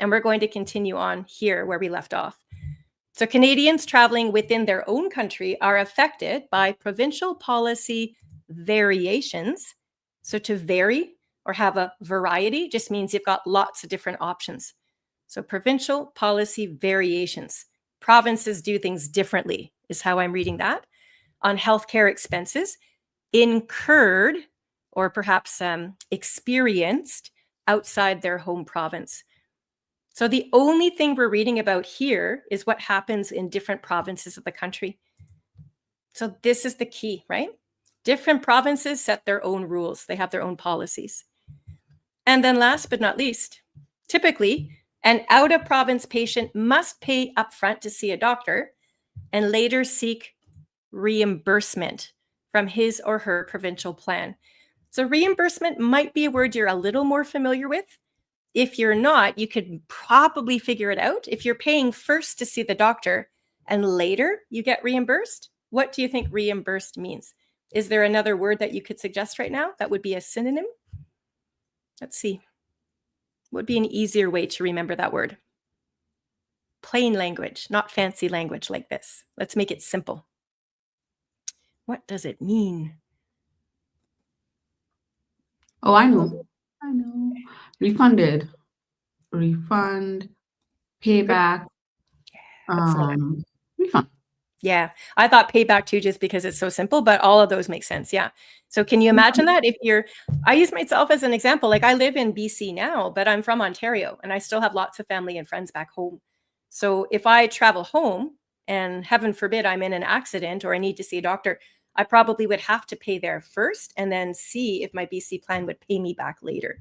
S2: And we're going to continue on here where we left off. So Canadians traveling within their own country are affected by provincial policy variations. So to vary or have a variety just means you've got lots of different options. So provincial policy variations. Provinces do things differently is how I'm reading that. On healthcare expenses incurred or perhaps experienced outside their home province. So the only thing we're reading about here is what happens in different provinces of the country. So this is the key, right? Different provinces set their own rules. They have their own policies. And then last but not least, typically, an out-of-province patient must pay upfront to see a doctor and later seek reimbursement from his or her provincial plan. So reimbursement might be a word you're a little more familiar with. If you're not, you could probably figure it out. If you're paying first to see the doctor and later you get reimbursed, what do you think reimbursed means? Is there another word that you could suggest right now that would be a synonym? Let's see. What would be an easier way to remember that word? Plain language, not fancy language like this. Let's make it simple. What does it mean?
S1: Oh, I know. Refunded. Refund, payback,
S2: That's not it.
S1: refund.
S2: Yeah, I thought payback too, just because it's so simple, but all of those make sense. Yeah. So can you imagine that if I use myself as an example, like I live in BC now, but I'm from Ontario and I still have lots of family and friends back home. So if I travel home and heaven forbid I'm in an accident or I need to see a doctor, I probably would have to pay there first and then see if my BC plan would pay me back later.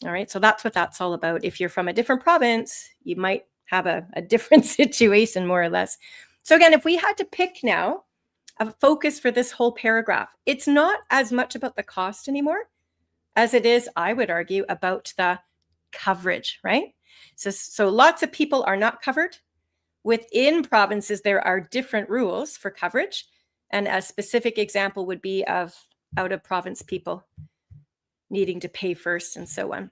S2: All right. So that's what that's all about. If you're from a different province, you might have a different situation, more or less. So again, if we had to pick now a focus for this whole paragraph, it's not as much about the cost anymore as it is, I would argue, about the coverage, right? So lots of people are not covered. Within provinces, there are different rules for coverage. And a specific example would be of out-of-province people needing to pay first and so on.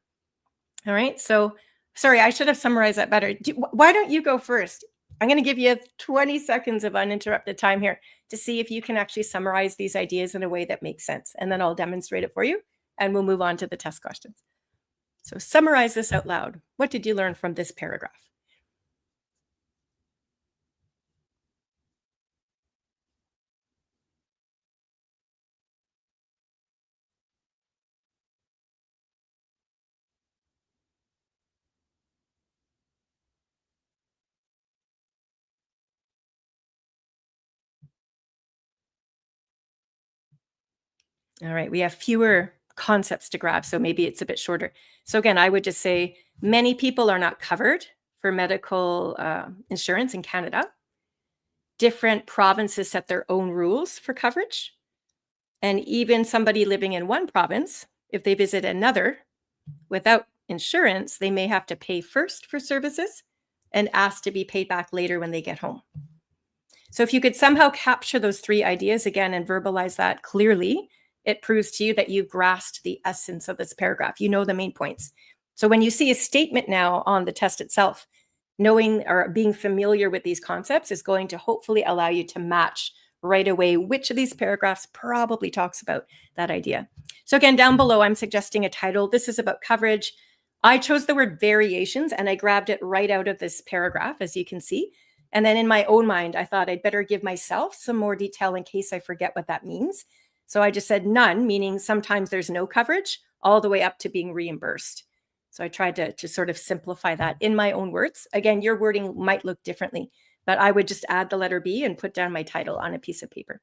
S2: All right. So sorry, I should have summarized that better. Why don't you go first? I'm going to give you 20 seconds of uninterrupted time here to see if you can actually summarize these ideas in a way that makes sense. And then I'll demonstrate it for you and we'll move on to the test questions. So summarize this out loud. What did you learn from this paragraph? All right, we have fewer concepts to grab, so maybe it's a bit shorter. So again, I would just say many people are not covered for medical insurance in Canada. Different provinces set their own rules for coverage. And even somebody living in one province, if they visit another without insurance, they may have to pay first for services and ask to be paid back later when they get home. So if you could somehow capture those three ideas again and verbalize that clearly, it proves to you that you've grasped the essence of this paragraph. You know the main points. So when you see a statement now on the test itself, knowing or being familiar with these concepts is going to hopefully allow you to match right away which of these paragraphs probably talks about that idea. So again, down below, I'm suggesting a title. This is about coverage. I chose the word variations and I grabbed it right out of this paragraph, as you can see. And then in my own mind, I thought I'd better give myself some more detail in case I forget what that means. So I just said none, meaning sometimes there's no coverage, all the way up to being reimbursed. So I tried to sort of simplify that in my own words. Again, your wording might look differently, but I would just add the letter B and put down my title on a piece of paper.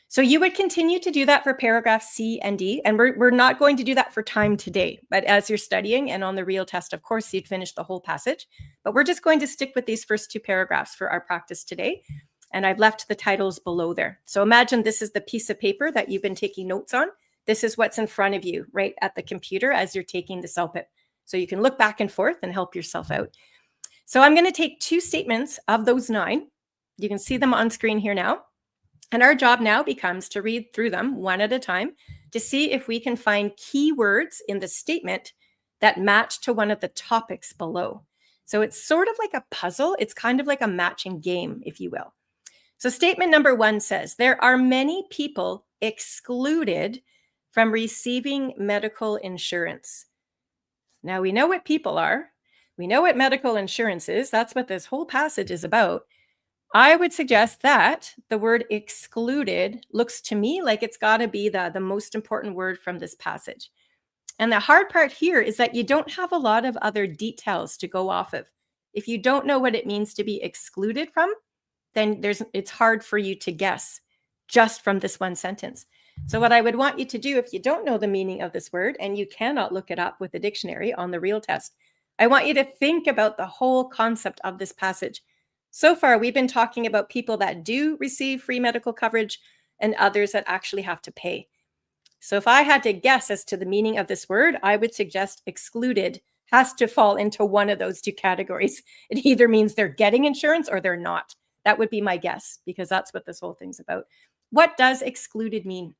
S2: So you would continue to do that for paragraphs C and D, and we're not going to do that for time today, but as you're studying and on the real test, of course, you'd finish the whole passage, but we're just going to stick with these first two paragraphs for our practice today. And I've left the titles below there. So imagine this is the piece of paper that you've been taking notes on. This is what's in front of you right at the computer as you're taking the CELPIP. So you can look back and forth and help yourself out. So I'm going to take two statements of those 9. You can see them on screen here now. And our job now becomes to read through them one at a time to see if we can find keywords in the statement that match to one of the topics below. So it's sort of like a puzzle. It's kind of like a matching game, if you will. So statement number 1 says, there are many people excluded from receiving medical insurance. Now we know what people are. We know what medical insurance is. That's what this whole passage is about. I would suggest that the word excluded looks to me like it's got to be the most important word from this passage. And the hard part here is that you don't have a lot of other details to go off of. If you don't know what it means to be excluded from, then it's hard for you to guess just from this one sentence. So what I would want you to do, if you don't know the meaning of this word and you cannot look it up with a dictionary on the real test, I want you to think about the whole concept of this passage. So far, we've been talking about people that do receive free medical coverage and others that actually have to pay. So if I had to guess as to the meaning of this word, I would suggest excluded has to fall into one of those two categories. It either means they're getting insurance or they're not. That would be my guess, because that's what this whole thing's about. What does excluded mean?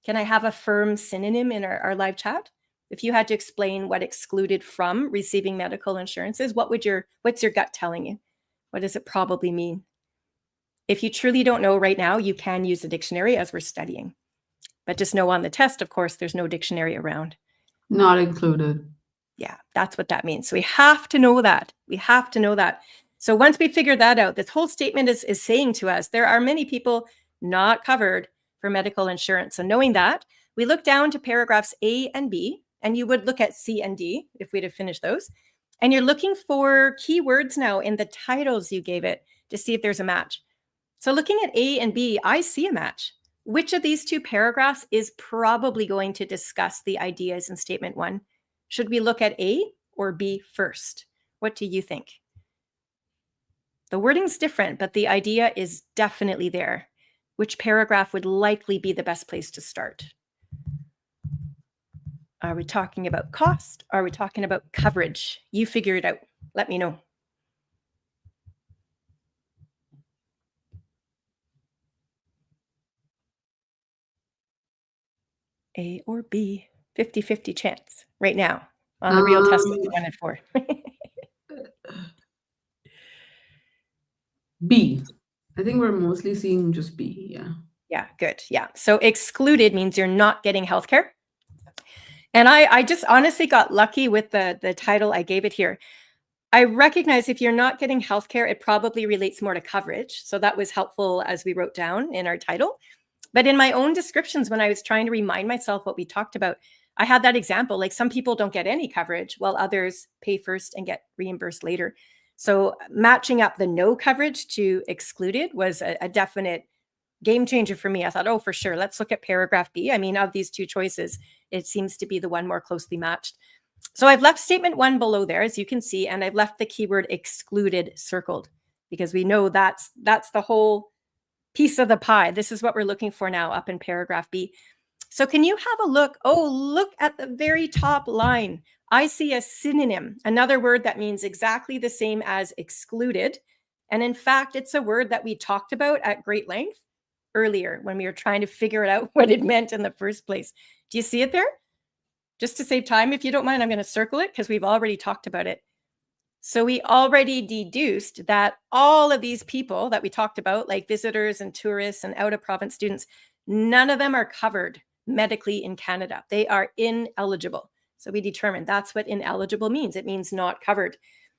S2: Can I have a firm synonym in our live chat? If you had to explain what excluded from receiving medical insurance is, what's your gut telling you? What does it probably mean? If you truly don't know right now, you can use a dictionary as we're studying. But just know on the test, of course, there's no dictionary around.
S1: Not included.
S2: Yeah, that's what that means. So we have to know that. We have to know that. So once we figure that out, this whole statement is saying to us, there are many people not covered for medical insurance. So knowing that, we look down to paragraphs A and B, and you would look at C and D if we'd have finished those. And you're looking for keywords now in the titles you gave it to see if there's a match. So looking at A and B, I see a match. Which of these two paragraphs is probably going to discuss the ideas in statement 1? Should we look at A or B first? What do you think? The wording's different, but the idea is definitely there. Which paragraph would likely be the best place to start? Are we talking about cost? Are we talking about coverage? You figure it out. Let me know. A or B? 50-50 chance right now on the real test it's 1 and 4.
S1: B. I think we're mostly seeing just B. Yeah.
S2: Yeah, good. Yeah. So excluded means you're not getting healthcare. And I just honestly got lucky with the title I gave it here. I recognize if you're not getting healthcare, it probably relates more to coverage. So that was helpful as we wrote down in our title. But in my own descriptions, when I was trying to remind myself what we talked about, I had that example, like some people don't get any coverage while others pay first and get reimbursed later. So matching up the no coverage to excluded was a definite game changer for me. I thought, oh, for sure, let's look at paragraph B. I mean, of these two choices, it seems to be the one more closely matched. So I've left statement 1 below there, as you can see, and I've left the keyword excluded circled because we know that's the whole piece of the pie. This is what we're looking for now up in paragraph B. So can you have a look? Oh, look at the very top line. I see a synonym, another word that means exactly the same as excluded. And in fact, it's a word that we talked about at great length earlier when we were trying to figure out what it meant in the first place. Do you see it there? Just to save time, if you don't mind, I'm going to circle it because we've already talked about it. So we already deduced that all of these people that we talked about, like visitors and tourists and out-of-province students, none of them are covered medically in Canada. They are ineligible. So we determined that's what ineligible means. It means not covered.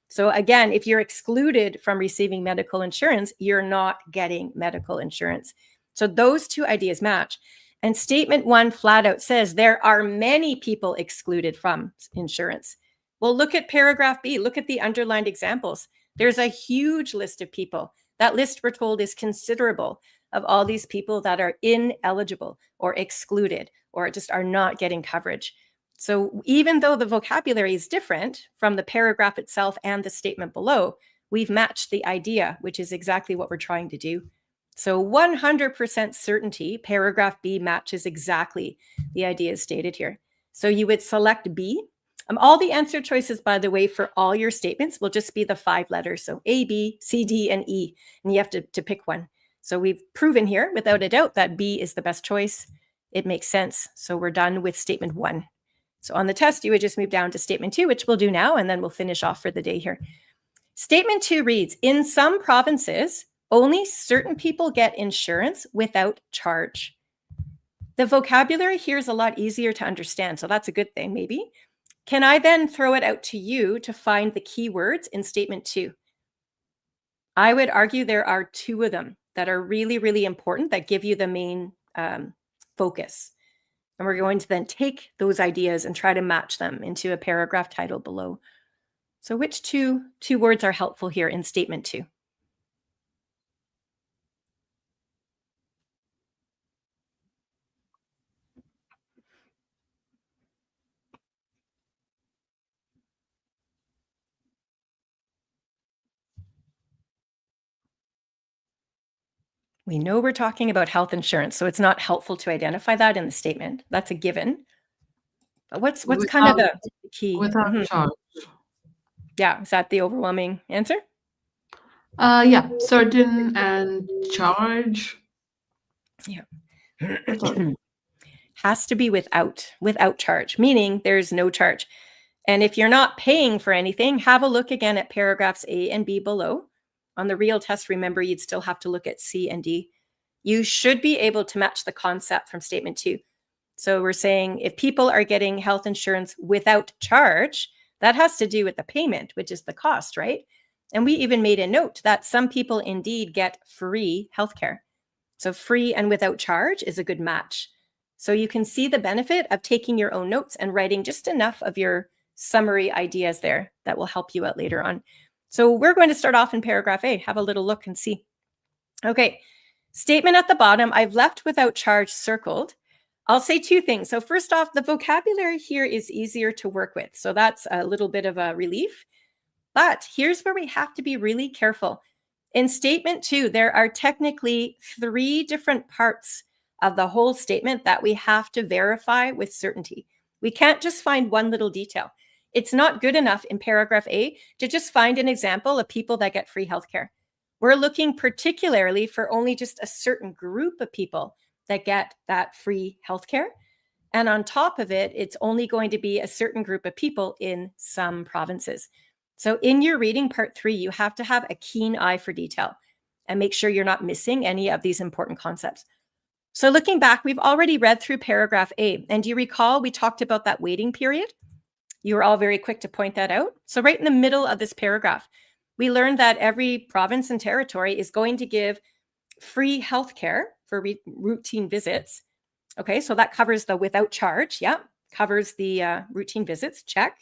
S2: So again, if you're excluded from receiving medical insurance, you're not getting medical insurance. So those two ideas match. And statement 1 flat out says there are many people excluded from insurance. Well, look at paragraph B. Look at the underlined examples. There's a huge list of people. That list, we're told, is considerable of all these people that are ineligible or excluded or just are not getting coverage. So even though the vocabulary is different from the paragraph itself and the statement below, we've matched the idea, which is exactly what we're trying to do. So 100% certainty, paragraph B matches exactly the idea stated here. So you would select B. All the answer choices, by the way, for all your statements will just be the 5 letters. So A, B, C, D, and E. And you have to pick one. So we've proven here without a doubt that B is the best choice. It makes sense. So we're done with statement 1. So on the test, you would just move down to statement 2, which we'll do now, and then we'll finish off for the day here. Statement 2 reads, in some provinces, only certain people get insurance without charge. The vocabulary here is a lot easier to understand, so that's a good thing, maybe. Can I then throw it out to you to find the keywords in statement 2? I would argue there are two of them that are really, really important that give you the main focus. And we're going to then take those ideas and try to match them into a paragraph title below. So which two words are helpful here in statement 2? We know we're talking about health insurance, so it's not helpful to identify that in the statement. That's a given. But what's kind of the key?
S1: Without charge.
S2: Yeah, is that the overwhelming answer?
S1: Yeah, certain and charge.
S2: Yeah.
S1: Without.
S2: Has to be without charge, meaning there's no charge. And if you're not paying for anything, have a look again at paragraphs A and B below. On the real test, remember, you'd still have to look at C and D. You should be able to match the concept from statement 2. So we're saying if people are getting health insurance without charge, that has to do with the payment, which is the cost, right? And we even made a note that some people indeed get free healthcare. So free and without charge is a good match. So you can see the benefit of taking your own notes and writing just enough of your summary ideas there that will help you out later on. So we're going to start off in paragraph A. Have a little look and see. Okay, statement at the bottom, I've left without charge circled. I'll say two things. So first off, the vocabulary here is easier to work with. So that's a little bit of a relief. But here's where we have to be really careful. In statement 2, there are technically 3 different parts of the whole statement that we have to verify with certainty. We can't just find one little detail. It's not good enough in paragraph A to just find an example of people that get free healthcare. We're looking particularly for only just a certain group of people that get that free healthcare. And on top of it, it's only going to be a certain group of people in some provinces. So in your reading part 3, you have to have a keen eye for detail and make sure you're not missing any of these important concepts. So looking back, we've already read through paragraph A. And do you recall we talked about that waiting period? You were all very quick to point that out. So right in the middle of this paragraph, we learned that every province and territory is going to give free healthcare for routine visits. Okay, so that covers the without charge. Yeah, covers the routine visits. Check.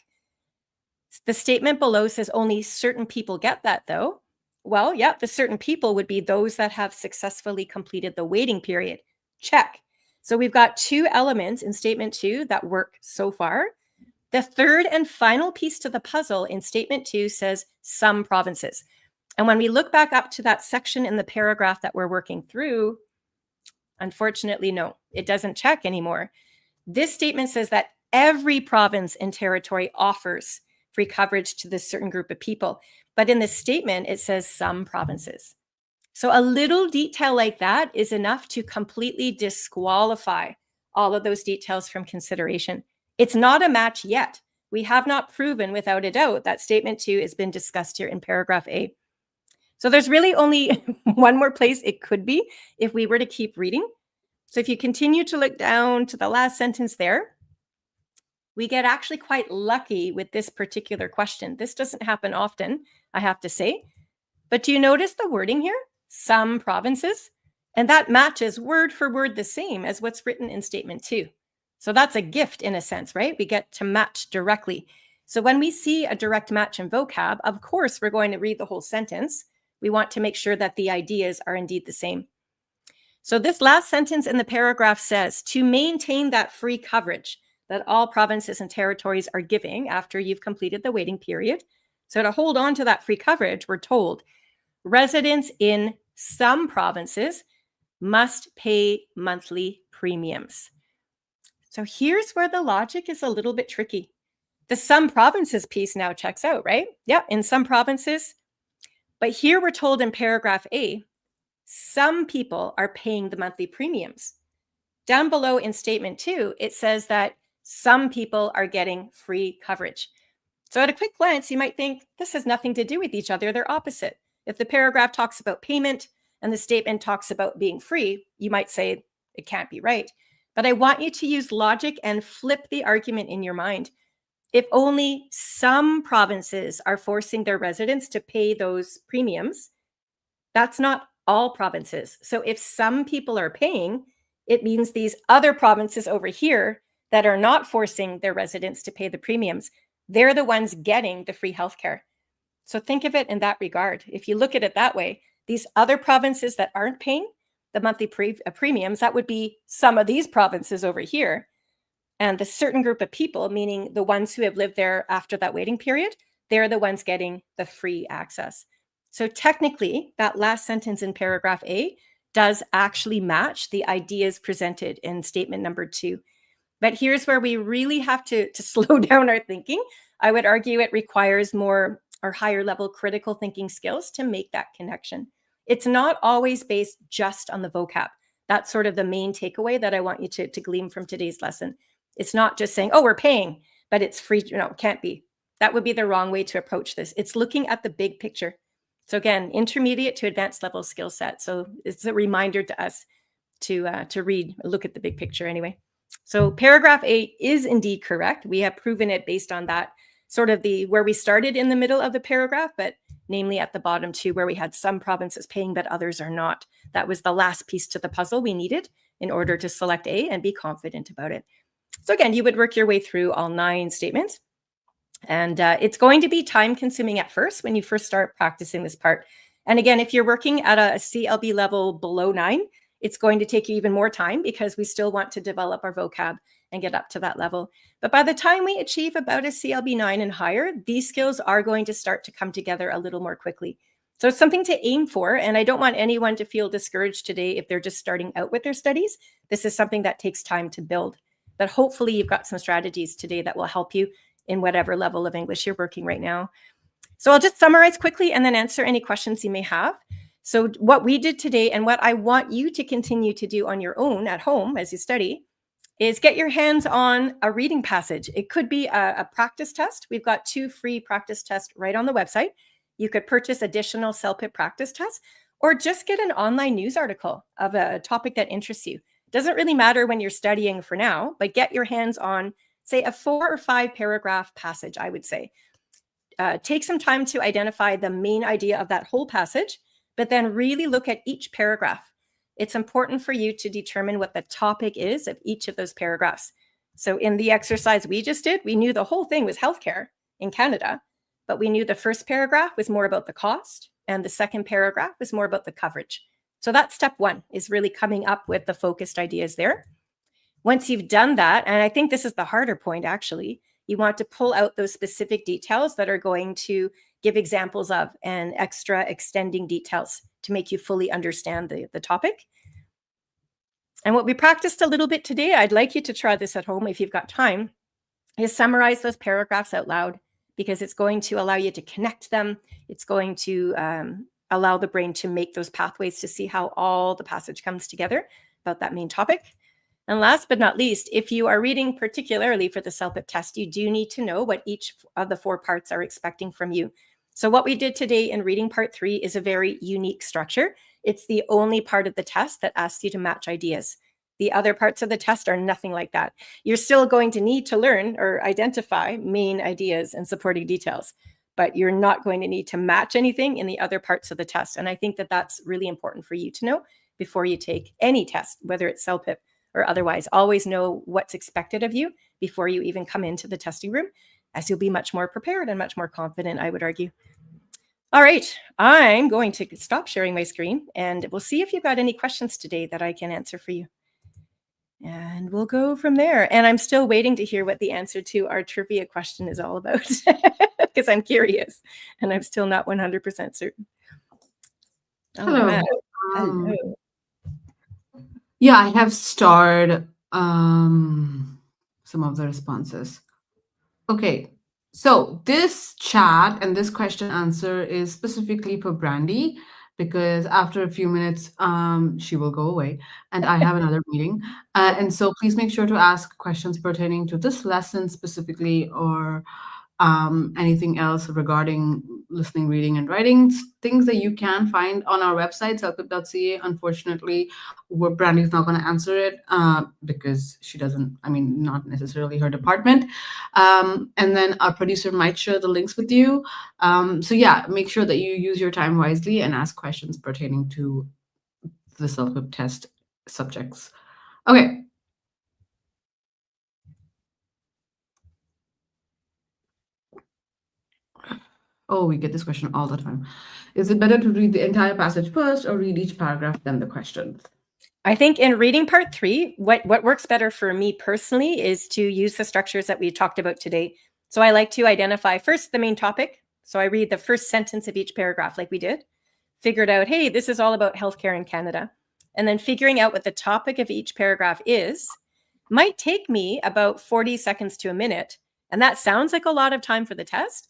S2: The statement below says only certain people get that, though. Well, yeah, the certain people would be those that have successfully completed the waiting period. Check. So we've got 2 elements in statement 2 that work so far. The third and final piece to the puzzle in statement 2 says some provinces. And when we look back up to that section in the paragraph that we're working through, unfortunately, no, it doesn't check anymore. This statement says that every province and territory offers free coverage to this certain group of people. But in this statement, it says some provinces. So a little detail like that is enough to completely disqualify all of those details from consideration. It's not a match yet. We have not proven without a doubt that statement 2 has been discussed here in paragraph A. So there's really only one more place it could be if we were to keep reading. So if you continue to look down to the last sentence there, we get actually quite lucky with this particular question. This doesn't happen often, I have to say. But do you notice the wording here? Some provinces. And that matches word for word the same as what's written in statement 2. So that's a gift in a sense, right? We get to match directly. So when we see a direct match in vocab, of course, we're going to read the whole sentence. We want to make sure that the ideas are indeed the same. So this last sentence in the paragraph says, to maintain that free coverage that all provinces and territories are giving after you've completed the waiting period. So to hold on to that free coverage, we're told residents in some provinces must pay monthly premiums. So here's where the logic is a little bit tricky. The some provinces piece now checks out, right? Yeah, in some provinces. But here we're told in paragraph A, some people are paying the monthly premiums. Down below in statement 2, it says that some people are getting free coverage. So at a quick glance, you might think this has nothing to do with each other. They're opposite. If the paragraph talks about payment and the statement talks about being free, you might say it can't be right. But I want you to use logic and flip the argument in your mind. If only some provinces are forcing their residents to pay those premiums, That's not all provinces. So if some people are paying, it means these other provinces over here that are not forcing their residents to pay the premiums, they're the ones getting the free healthcare. So think of it in that regard. If you look at it that way, these other provinces that aren't paying the monthly premiums, that would be some of these provinces over here. And the certain group of people, meaning the ones who have lived there after that waiting period, they're the ones getting the free access. So technically, that last sentence in paragraph A does actually match the ideas presented in statement number 2. But here's where we really have to slow down our thinking. I would argue it requires more or higher level critical thinking skills to make that connection. It's not always based just on the vocab. That's sort of the main takeaway that I want you to glean from today's lesson. It's not just saying, oh, we're paying, but it's free. No, it can't be. That would be the wrong way to approach this. It's looking at the big picture. So again, intermediate to advanced level skill set. So it's a reminder to us to look at the big picture anyway. So paragraph 8 is indeed correct. We have proven it based on that sort of where we started in the middle of the paragraph, but namely at the bottom too, where we had some provinces paying, but others are not. That was the last piece to the puzzle we needed in order to select A and be confident about it. So again, you would work your way through all 9 statements. And it's going to be time consuming at first when you first start practicing this part. And again, if you're working at a CLB level below 9, it's going to take you even more time because we still want to develop our vocab and get up to that level. But by the time we achieve about a CLB 9 and higher, these skills are going to start to come together a little more quickly. So it's something to aim for. And I don't want anyone to feel discouraged today if they're just starting out with their studies. This is something that takes time to build. But hopefully you've got some strategies today that will help you in whatever level of English you're working right now. So I'll just summarize quickly and then answer any questions you may have. So what we did today and what I want you to continue to do on your own at home as you study is get your hands on a reading passage. It could be a practice test. We've got 2 free practice tests right on the website. You could purchase additional CELPIP practice tests or just get an online news article of a topic that interests you. Doesn't really matter when you're studying for now, but get your hands on, say, a 4 or 5 paragraph passage, I would say. Take some time to identify the main idea of that whole passage, but then really look at each paragraph. It's important for you to determine what the topic is of each of those paragraphs. So in the exercise we just did, we knew the whole thing was healthcare in Canada, but we knew the first paragraph was more about the cost and the second paragraph was more about the coverage. So that's step 1, is really coming up with the focused ideas there. Once you've done that, and I think this is the harder point actually, you want to pull out those specific details that are going to give examples of and extra extending details to make you fully understand the topic. And what we practiced a little bit today, I'd like you to try this at home if you've got time, is summarize those paragraphs out loud, because it's going to allow you to connect them. It's going to allow the brain to make those pathways to see how all the passage comes together about that main topic. And last but not least, if you are reading particularly for the CELPIP test, you do need to know what each of the 4 parts are expecting from you. So what we did today in reading part 3 is a very unique structure. It's the only part of the test that asks you to match ideas. The other parts of the test are nothing like that. You're still going to need to learn or identify main ideas and supporting details, but you're not going to need to match anything in the other parts of the test. And I think that that's really important for you to know before you take any test, whether it's CELPIP or otherwise. Always know what's expected of you before you even come into the testing room, as you'll be much more prepared and much more confident, I would argue. All right, I'm going to stop sharing my screen and we'll see if you've got any questions today that I can answer for you. And we'll go from there. And I'm still waiting to hear what the answer to our trivia question is all about, because I'm curious and I'm still not 100% certain.
S1: Hello.
S2: Right. Hello.
S1: Yeah, I have starred some of the responses. Okay, so this chat and this question answer is specifically for Brandi, because after a few minutes, she will go away and I have another meeting. And so please make sure to ask questions pertaining to this lesson specifically, or Anything else regarding listening, reading, and writing, things that you can find on our website, celpip.ca. Unfortunately, Brandy is not going to answer it because she doesn't, I mean, not necessarily her department. And then our producer might share the links with you. So yeah, make sure that you use your time wisely and ask questions pertaining to the CELPIP test subjects. Okay. Oh, we get this question all the time. Is it better to read the entire passage first or read each paragraph, then the questions?
S2: I think in reading part 3, what works better for me personally is to use the structures that we talked about today. So I like to identify first the main topic. So I read the first sentence of each paragraph like we did, figured out, hey, this is all about healthcare in Canada. And then figuring out what the topic of each paragraph is might take me about 40 seconds to a minute. And that sounds like a lot of time for the test.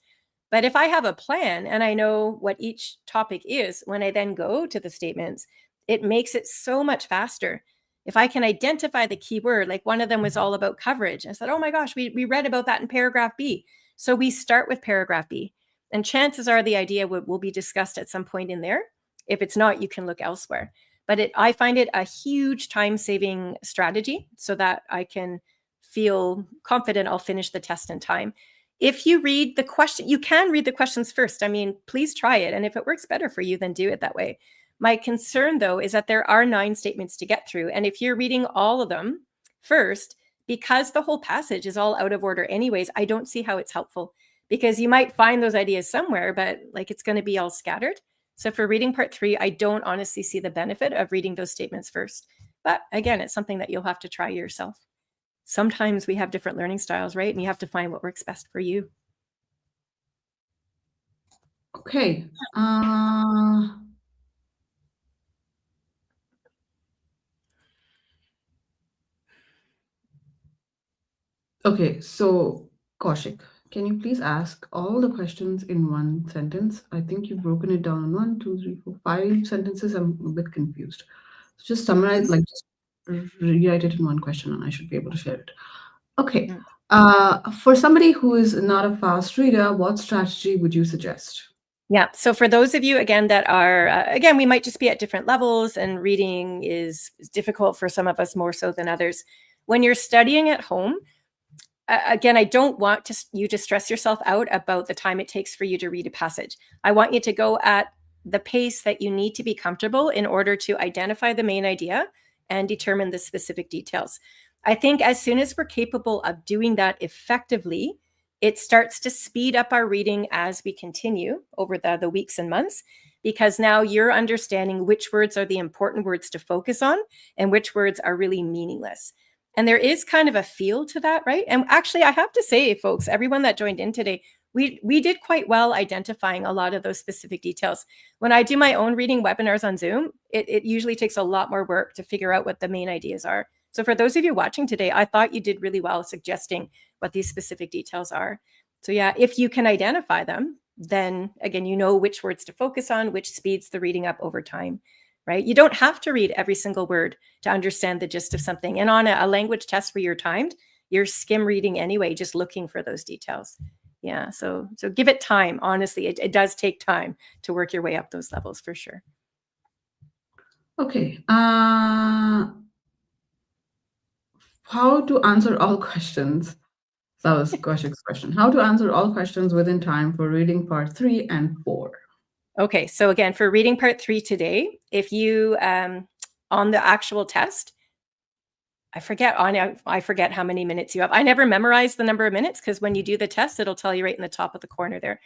S2: But if I have a plan and I know what each topic is, when I then go to the statements, it makes it so much faster. If I can identify the keyword, like one of them was all about coverage. I said, oh my gosh, we read about that in paragraph B. So we start with paragraph B. And chances are the idea will be discussed at some point in there. If it's not, you can look elsewhere. But I find it a huge time-saving strategy so that I can feel confident I'll finish the test in time. If you read the question, you can read the questions first. I mean, please try it. And if it works better for you, then do it that way. My concern, though, is that there are 9 statements to get through. And if you're reading all of them first, because the whole passage is all out of order anyways, I don't see how it's helpful, because you might find those ideas somewhere, but like it's going to be all scattered. So for reading part 3, I don't honestly see the benefit of reading those statements first. But again, it's something that you'll have to try yourself. Sometimes we have different learning styles, right? And you have to find what works best for you.
S1: Okay. Okay, so Kaushik, can you please ask all the questions in one sentence? I think you've broken it down in 1, 2, 3, 4, 5 sentences. I'm a bit confused. So just summarize, like just rewrite it in one question, and I should be able to share it. Okay. For somebody who is not a fast reader, what strategy would you suggest?
S2: Yeah. So for those of you, again, that are, again, we might just be at different levels and reading is difficult for some of us more so than others. When you're studying at home, again, I don't want you to stress yourself out about the time it takes for you to read a passage. I want you to go at the pace that you need to be comfortable in order to identify the main idea and determine the specific details. I think as soon as we're capable of doing that effectively, it starts to speed up our reading as we continue over the weeks and months, because now you're understanding which words are the important words to focus on and which words are really meaningless. And there is kind of a feel to that, right? And actually, I have to say, folks, everyone that joined in today, we did quite well identifying a lot of those specific details. When I do my own reading webinars on Zoom, it usually takes a lot more work to figure out what the main ideas are. So for those of you watching today, I thought you did really well suggesting what these specific details are. So yeah, if you can identify them, then again, you know which words to focus on, which speeds the reading up over time, right? You don't have to read every single word to understand the gist of something. And on a language test where you're timed, you're skim reading anyway, just looking for those details. Yeah, so give it time. Honestly, it does take time to work your way up those levels for sure.
S1: Okay. How to answer all questions? That was Kaushik's question. How to answer all questions within time for reading part 3 and 4?
S2: Okay, so again, for reading part 3 today, if you, on the actual test, I forget how many minutes you have. I never memorized the number of minutes because when you do the test, it'll tell you right in the top of the corner there.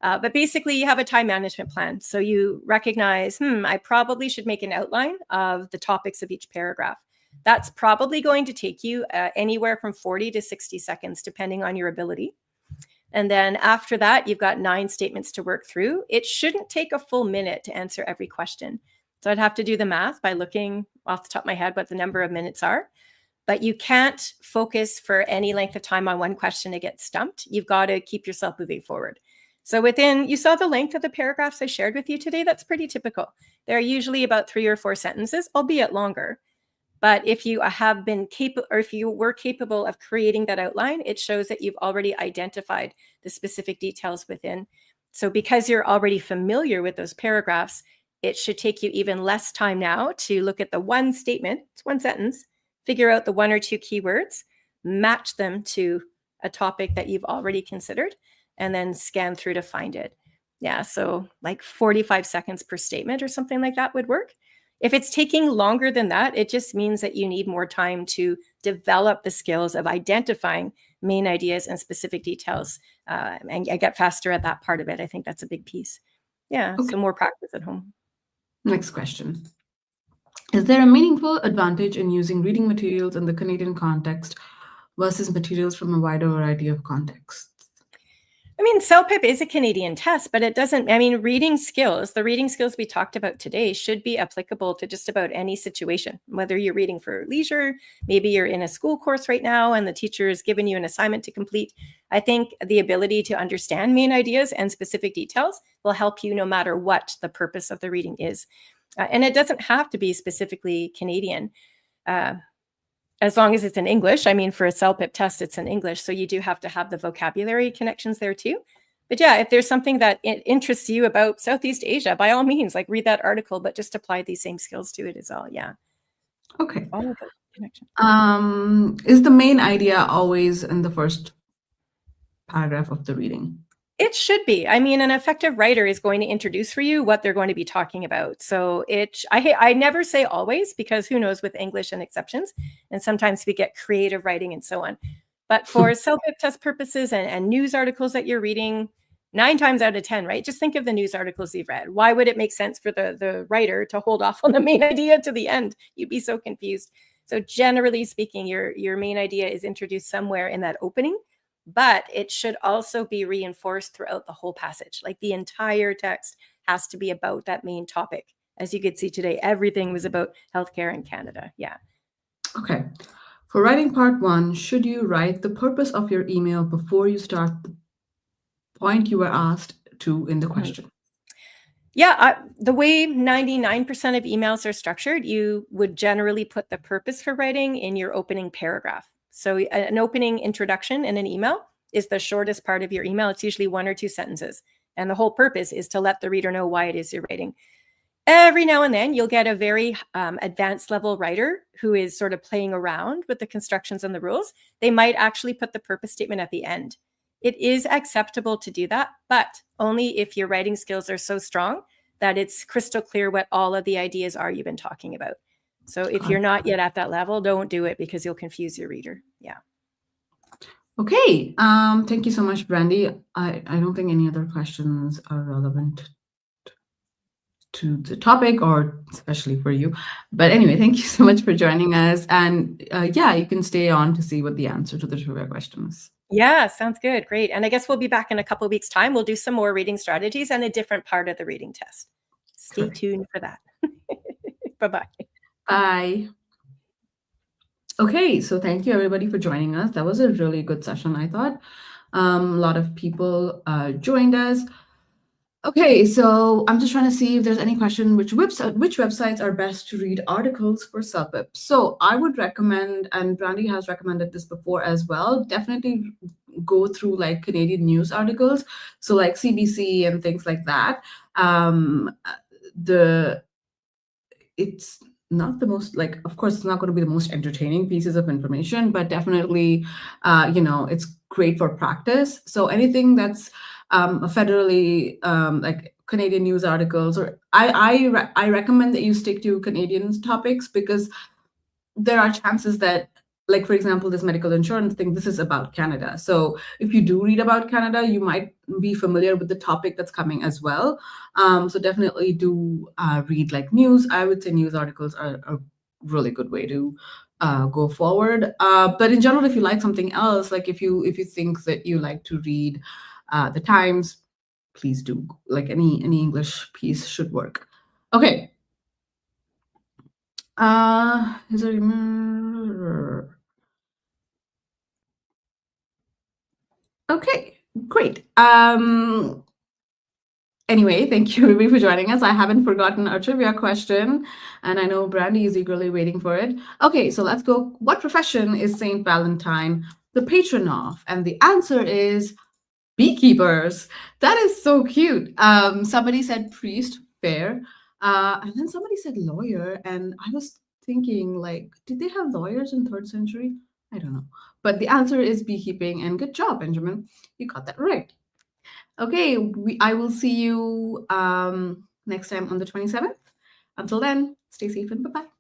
S2: But basically, you have a time management plan. So you recognize, I probably should make an outline of the topics of each paragraph. That's probably going to take you anywhere from 40 to 60 seconds, depending on your ability. And then after that, you've got 9 statements to work through. It shouldn't take a full minute to answer every question. So I'd have to do the math by looking off the top of my head what the number of minutes are. But you can't focus for any length of time on one question to get stumped. You've got to keep yourself moving forward. So you saw the length of the paragraphs I shared with you today. That's pretty typical. They're usually about 3 or 4 sentences, albeit longer. But if you have been capable, or if you were capable of creating that outline, it shows that you've already identified the specific details within. So because you're already familiar with those paragraphs, it should take you even less time now to look at the one statement, it's one sentence, figure out the one or two keywords, match them to a topic that you've already considered, and then scan through to find it. Yeah, so like 45 seconds per statement or something like that would work. If it's taking longer than that, it just means that you need more time to develop the skills of identifying main ideas and specific details, and get faster at that part of it. I think that's a big piece. Yeah,
S1: Okay.
S2: so more practice at home.
S1: Next question. Is there a meaningful advantage in using reading materials in the Canadian context versus materials from a wider variety of contexts?
S2: I mean, CELPIP is a Canadian test, but it doesn't, I mean, reading skills, the reading skills we talked about today should be applicable to just about any situation, whether you're reading for leisure, maybe you're in a school course right now and the teacher has given you an assignment to complete. I think the ability to understand main ideas and specific details will help you no matter what the purpose of the reading is. And it doesn't have to be specifically Canadian. As long as it's in English. I mean, for a CELPIP test, it's in English. So you do have to have the vocabulary connections there too. But yeah, if there's something that interests you about Southeast Asia, by all means, like read that article, but just apply these same skills to it as well. Yeah.
S1: Okay.
S2: All of the connection.
S1: Is the main idea always in the first paragraph of the reading?
S2: It should be. I mean, an effective writer is going to introduce for you what they're going to be talking about. So I never say always, because who knows with English and exceptions, and sometimes we get creative writing and so on. But for CELPIP test purposes and news articles that you're reading, 9 times out of 10, right? Just think of the news articles you've read. Why would it make sense for the writer to hold off on the main idea to the end? You'd be so confused. So generally speaking, your main idea is introduced somewhere in that opening, but it should also be reinforced throughout the whole passage. Like the entire text has to be about that main topic. As you could see today, everything was about healthcare in Canada. Yeah.
S1: Okay. For writing part 1, should you write the purpose of your email before you start the point you were asked to in the question?
S2: Yeah, the way 99% of emails are structured, you would generally put the purpose for writing in your opening paragraph. So an opening introduction in an email is the shortest part of your email. It's usually 1 or 2 sentences. And the whole purpose is to let the reader know why it is you're writing. Every now and then, you'll get a very advanced level writer who is sort of playing around with the constructions and the rules. They might actually put the purpose statement at the end. It is acceptable to do that, but only if your writing skills are so strong that it's crystal clear what all of the ideas are you've been talking about. So if you're not yet at that level, don't do it because you'll confuse your reader. Yeah.
S1: Okay. Thank you so much, Brandi. I don't think any other questions are relevant to the topic, or especially for you. But anyway, thank you so much for joining us. And yeah, you can stay on to see what the answer to the trivia question is.
S2: Yeah, sounds good. Great. And I guess we'll be back in a couple of weeks' time. We'll do some more reading strategies and a different part of the reading test. Stay tuned for that. Bye-bye.
S1: Bye. Okay, so thank you everybody for joining us. That was a really good session, I thought. A lot of people joined us. Okay, so I'm just trying to see if there's any question which websites are best to read articles for CELPIP. So I would recommend, and Brandi has recommended this before as well, definitely go through like Canadian news articles, so like CBC and things like that. The It's not the most, like, of course it's not going to be the most entertaining pieces of information, but definitely it's great for practice. So anything that's federally like Canadian news articles, or I recommend that you stick to Canadian topics, because there are chances that, like, for example, this medical insurance thing, this is about Canada. So if you do read about Canada, you might be familiar with the topic that's coming as well. So definitely do read like news. I would say news articles are a really good way to go forward. But in general, if you like something else, like if you think that you like to read the Times, please do. Like any English piece should work. Okay. Is there? Okay, great. Anyway, thank you, Ruby, for joining us. I haven't forgotten our trivia question, and I know Brandy is eagerly waiting for it. Okay, so let's go. What profession is Saint Valentine the patron of? And the answer is beekeepers. That is so cute. Somebody said priest, fair. And then somebody said lawyer. And I was thinking, like, did they have lawyers in third century? I don't know. But the answer is beekeeping. And good job, Benjamin. You got that right. Okay, I will see you next time on the 27th. Until then, stay safe and bye-bye.